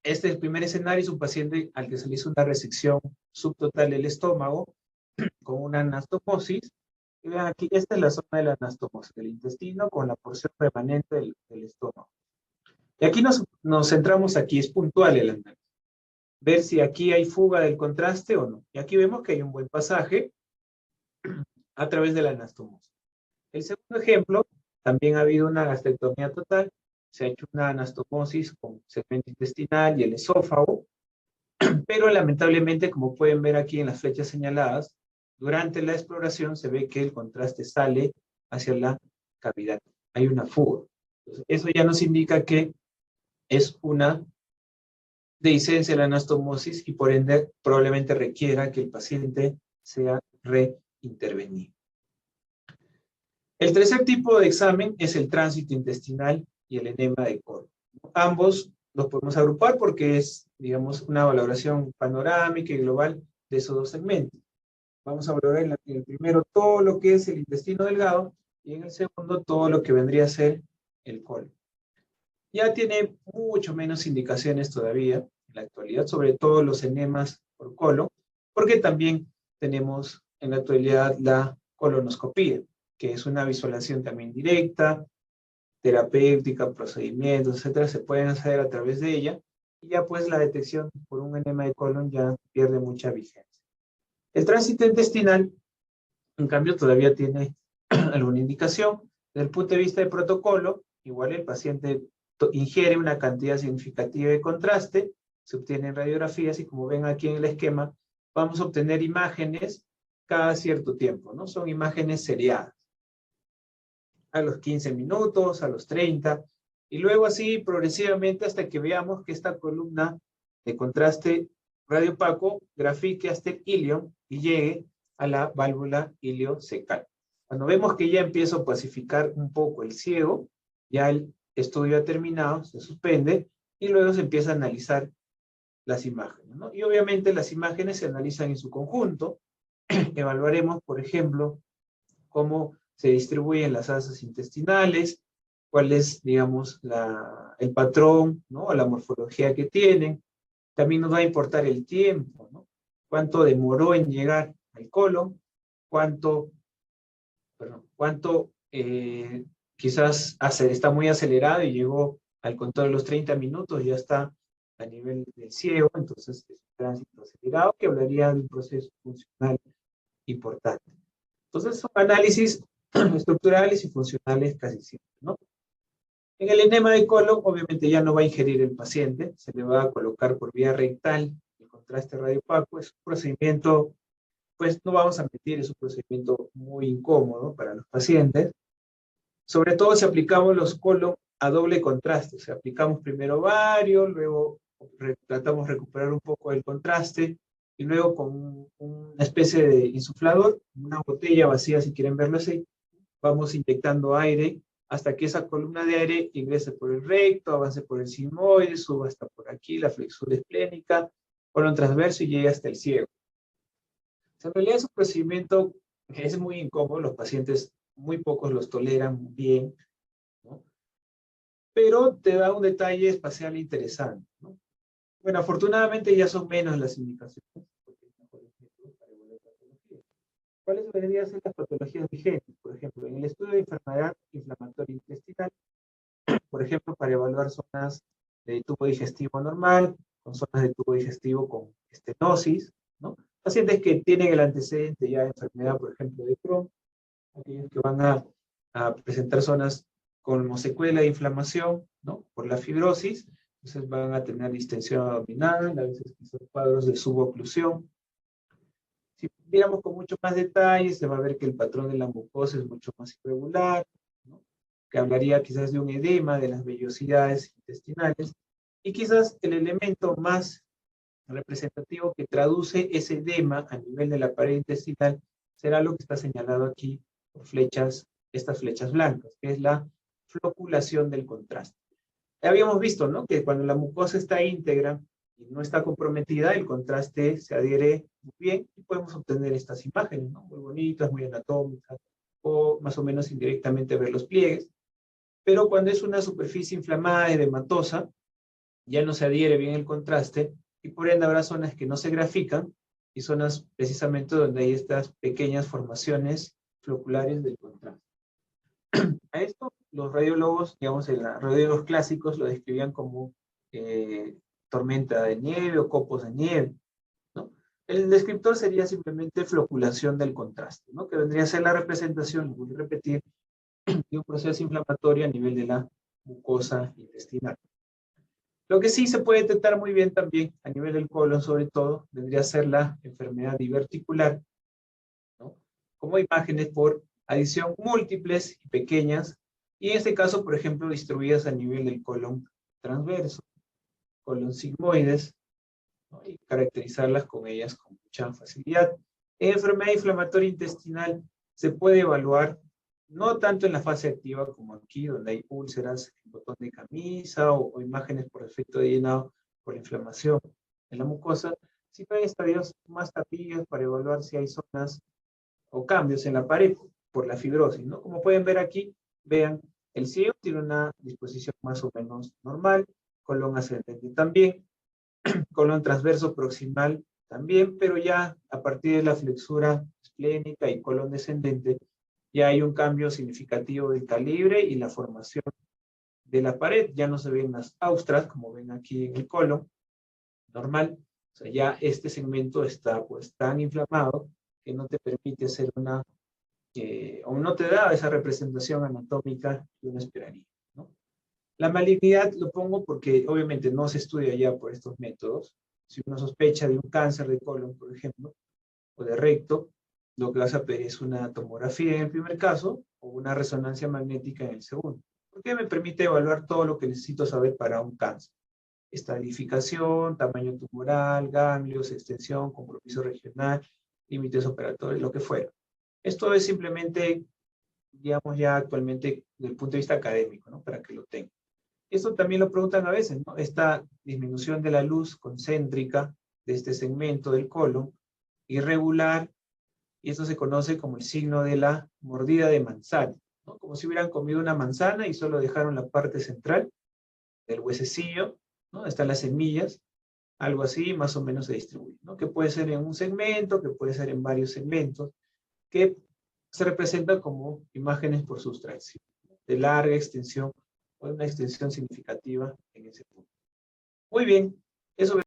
Este es el primer escenario, es un paciente al que se le hizo una resección subtotal del estómago con una anastomosis. Y vean aquí, esta es la zona de la anastomosis, del intestino con la porción remanente del estómago. Y aquí nos centramos aquí, es puntual el análisis. Ver si aquí hay fuga del contraste o no. Y aquí vemos que hay un buen pasaje a través de la anastomosis. El segundo ejemplo, también ha habido una gastrectomía total, se ha hecho una anastomosis con segmento intestinal y el esófago, pero lamentablemente, como pueden ver aquí en las flechas señaladas, durante la exploración se ve que el contraste sale hacia la cavidad. Hay una fuga. Entonces, eso ya nos indica que es una dehiscencia de la anastomosis y por ende probablemente requiera que el paciente sea reintervenido. El tercer tipo de examen es el tránsito intestinal y el enema de colon. Ambos los podemos agrupar porque es, digamos, una valoración panorámica y global de esos dos segmentos. Vamos a valorar en el primero todo lo que es el intestino delgado y en el segundo todo lo que vendría a ser el colon. Ya tiene mucho menos indicaciones todavía en la actualidad, sobre todo los enemas por colon, porque también tenemos en la actualidad la colonoscopía, que es una visualización también directa, terapéutica, procedimientos, etcétera, se pueden hacer a través de ella, y ya pues la detección por un enema de colon ya pierde mucha vigencia. El tránsito intestinal, en cambio, todavía tiene alguna indicación. Desde el punto de vista de protocolo, igual el paciente ingiere una cantidad significativa de contraste, se obtienen radiografías y como ven aquí en el esquema, vamos a obtener imágenes cada cierto tiempo, ¿no? Son imágenes seriadas. A los 15 minutos, a los 30, y luego así progresivamente hasta que veamos que esta columna de contraste radiopaco grafique hasta el ilion y llegue a la válvula iliocecal. Cuando vemos que ya empieza a pacificar un poco el ciego, ya el estudio ha terminado, se suspende, y luego se empieza a analizar las imágenes, ¿no? Y obviamente las imágenes se analizan en su conjunto. Evaluaremos, por ejemplo, cómo se distribuyen las asas intestinales, cuál es, digamos, el patrón, ¿no? O la morfología que tienen. También nos va a importar el tiempo, ¿no? Cuánto demoró en llegar al colon, cuánto quizás está muy acelerado y llegó al control de los 30 minutos, ya está a nivel del ciego, entonces es un tránsito acelerado que hablaría de un proceso funcional importante. Entonces son análisis estructurales y funcionales casi siempre, ¿no? En el enema de colon, obviamente ya no va a ingerir el paciente, se le va a colocar por vía rectal el contraste radiopaco. Es un procedimiento, pues no vamos a mentir, es un procedimiento muy incómodo para los pacientes. Sobre todo si aplicamos los colon a doble contraste, o sea, aplicamos primero varios, luego tratamos de recuperar un poco el contraste, y luego con una especie de insuflador, una botella vacía si quieren verlo así, vamos inyectando aire hasta que esa columna de aire ingrese por el recto, avance por el sigmoide, suba hasta por aquí, la flexura esplénica, colon transverso y llegue hasta el ciego. O sea, en realidad es un procedimiento que es muy incómodo, los pacientes muy pocos los toleran bien, ¿no? Pero te da un detalle espacial interesante, ¿no? Bueno, afortunadamente ya son menos las indicaciones, porque es mejor el método para evaluar patologías. ¿Cuáles deberían ser las patologías vigentes? Por ejemplo, en el estudio de enfermedad inflamatoria intestinal, por ejemplo, para evaluar zonas de tubo digestivo normal, con zonas de tubo digestivo con estenosis, ¿no? Pacientes que tienen el antecedente ya de enfermedad, por ejemplo, de Crohn, aquellos que van a presentar zonas como secuela de inflamación, ¿no? Por la fibrosis, entonces van a tener distensión abdominal, a veces son cuadros de suboclusión. Si viéramos con mucho más detalle, se va a ver que el patrón de la mucosa es mucho más irregular, ¿no? Que hablaría quizás de un edema de las vellosidades intestinales, y quizás el elemento más representativo que traduce ese edema a nivel de la pared intestinal será lo que está señalado aquí por flechas, estas flechas blancas, que es la floculación del contraste. Ya habíamos visto, ¿no?, que cuando la mucosa está íntegra y no está comprometida, el contraste se adhiere muy bien y podemos obtener estas imágenes, ¿no?, muy bonitas, muy anatómicas, o más o menos indirectamente ver los pliegues. Pero cuando es una superficie inflamada, edematosa, ya no se adhiere bien el contraste, y por ende habrá zonas que no se grafican, y zonas precisamente donde hay estas pequeñas formaciones floculares del contraste. A esto los radiólogos, digamos, en los radiólogos clásicos lo describían como tormenta de nieve o copos de nieve, ¿no? El descriptor sería simplemente floculación del contraste, ¿no?, que vendría a ser la representación, voy a repetir, de un proceso inflamatorio a nivel de la mucosa intestinal. Lo que sí se puede detectar muy bien también a nivel del colon, sobre todo, vendría a ser la enfermedad diverticular, ¿no?, como imágenes por adición múltiples y pequeñas, y en este caso, por ejemplo, distribuidas a nivel del colon transverso, colon sigmoides, ¿no?, y caracterizarlas con ellas con mucha facilidad. En enfermedad inflamatoria intestinal se puede evaluar no tanto en la fase activa como aquí, donde hay úlceras, el botón de camisa o imágenes por efecto de llenado por inflamación en la mucosa, sino hay estadios más tardíos para evaluar si hay zonas o cambios en la pared por la fibrosis, ¿no? Como pueden ver aquí, vean, el ciego tiene una disposición más o menos normal, colon ascendente también, colon transverso proximal también, pero ya a partir de la flexura esplénica y colon descendente, ya hay un cambio significativo del calibre y la formación de la pared. Ya no se ven las austras, como ven aquí en el colon, normal. O sea, ya este segmento está pues tan inflamado que no te permite hacer una, o no te da esa representación anatómica que uno esperaría, ¿no? La malignidad lo pongo porque obviamente no se estudia ya por estos métodos. Si uno sospecha de un cáncer de colon, por ejemplo, o de recto, lo que vas a pedir es una tomografía en el primer caso o una resonancia magnética en el segundo. Porque me permite evaluar todo lo que necesito saber para un cáncer: estadificación, tamaño tumoral, ganglios, extensión, compromiso regional, límites operatorios, lo que fuera. Esto es simplemente, digamos, ya actualmente desde el punto de vista académico, ¿no?, para que lo tengan. Esto también lo preguntan a veces, ¿no?, esta disminución de la luz concéntrica de este segmento del colon, irregular, y esto se conoce como el signo de la mordida de manzana, ¿no?, como si hubieran comido una manzana y solo dejaron la parte central del huesecillo, ¿no?, están las semillas, algo así más o menos se distribuye, ¿no?, que puede ser en un segmento, que puede ser en varios segmentos, que se representa como imágenes por sustracción, de larga extensión o de una extensión significativa en ese punto. Muy bien, eso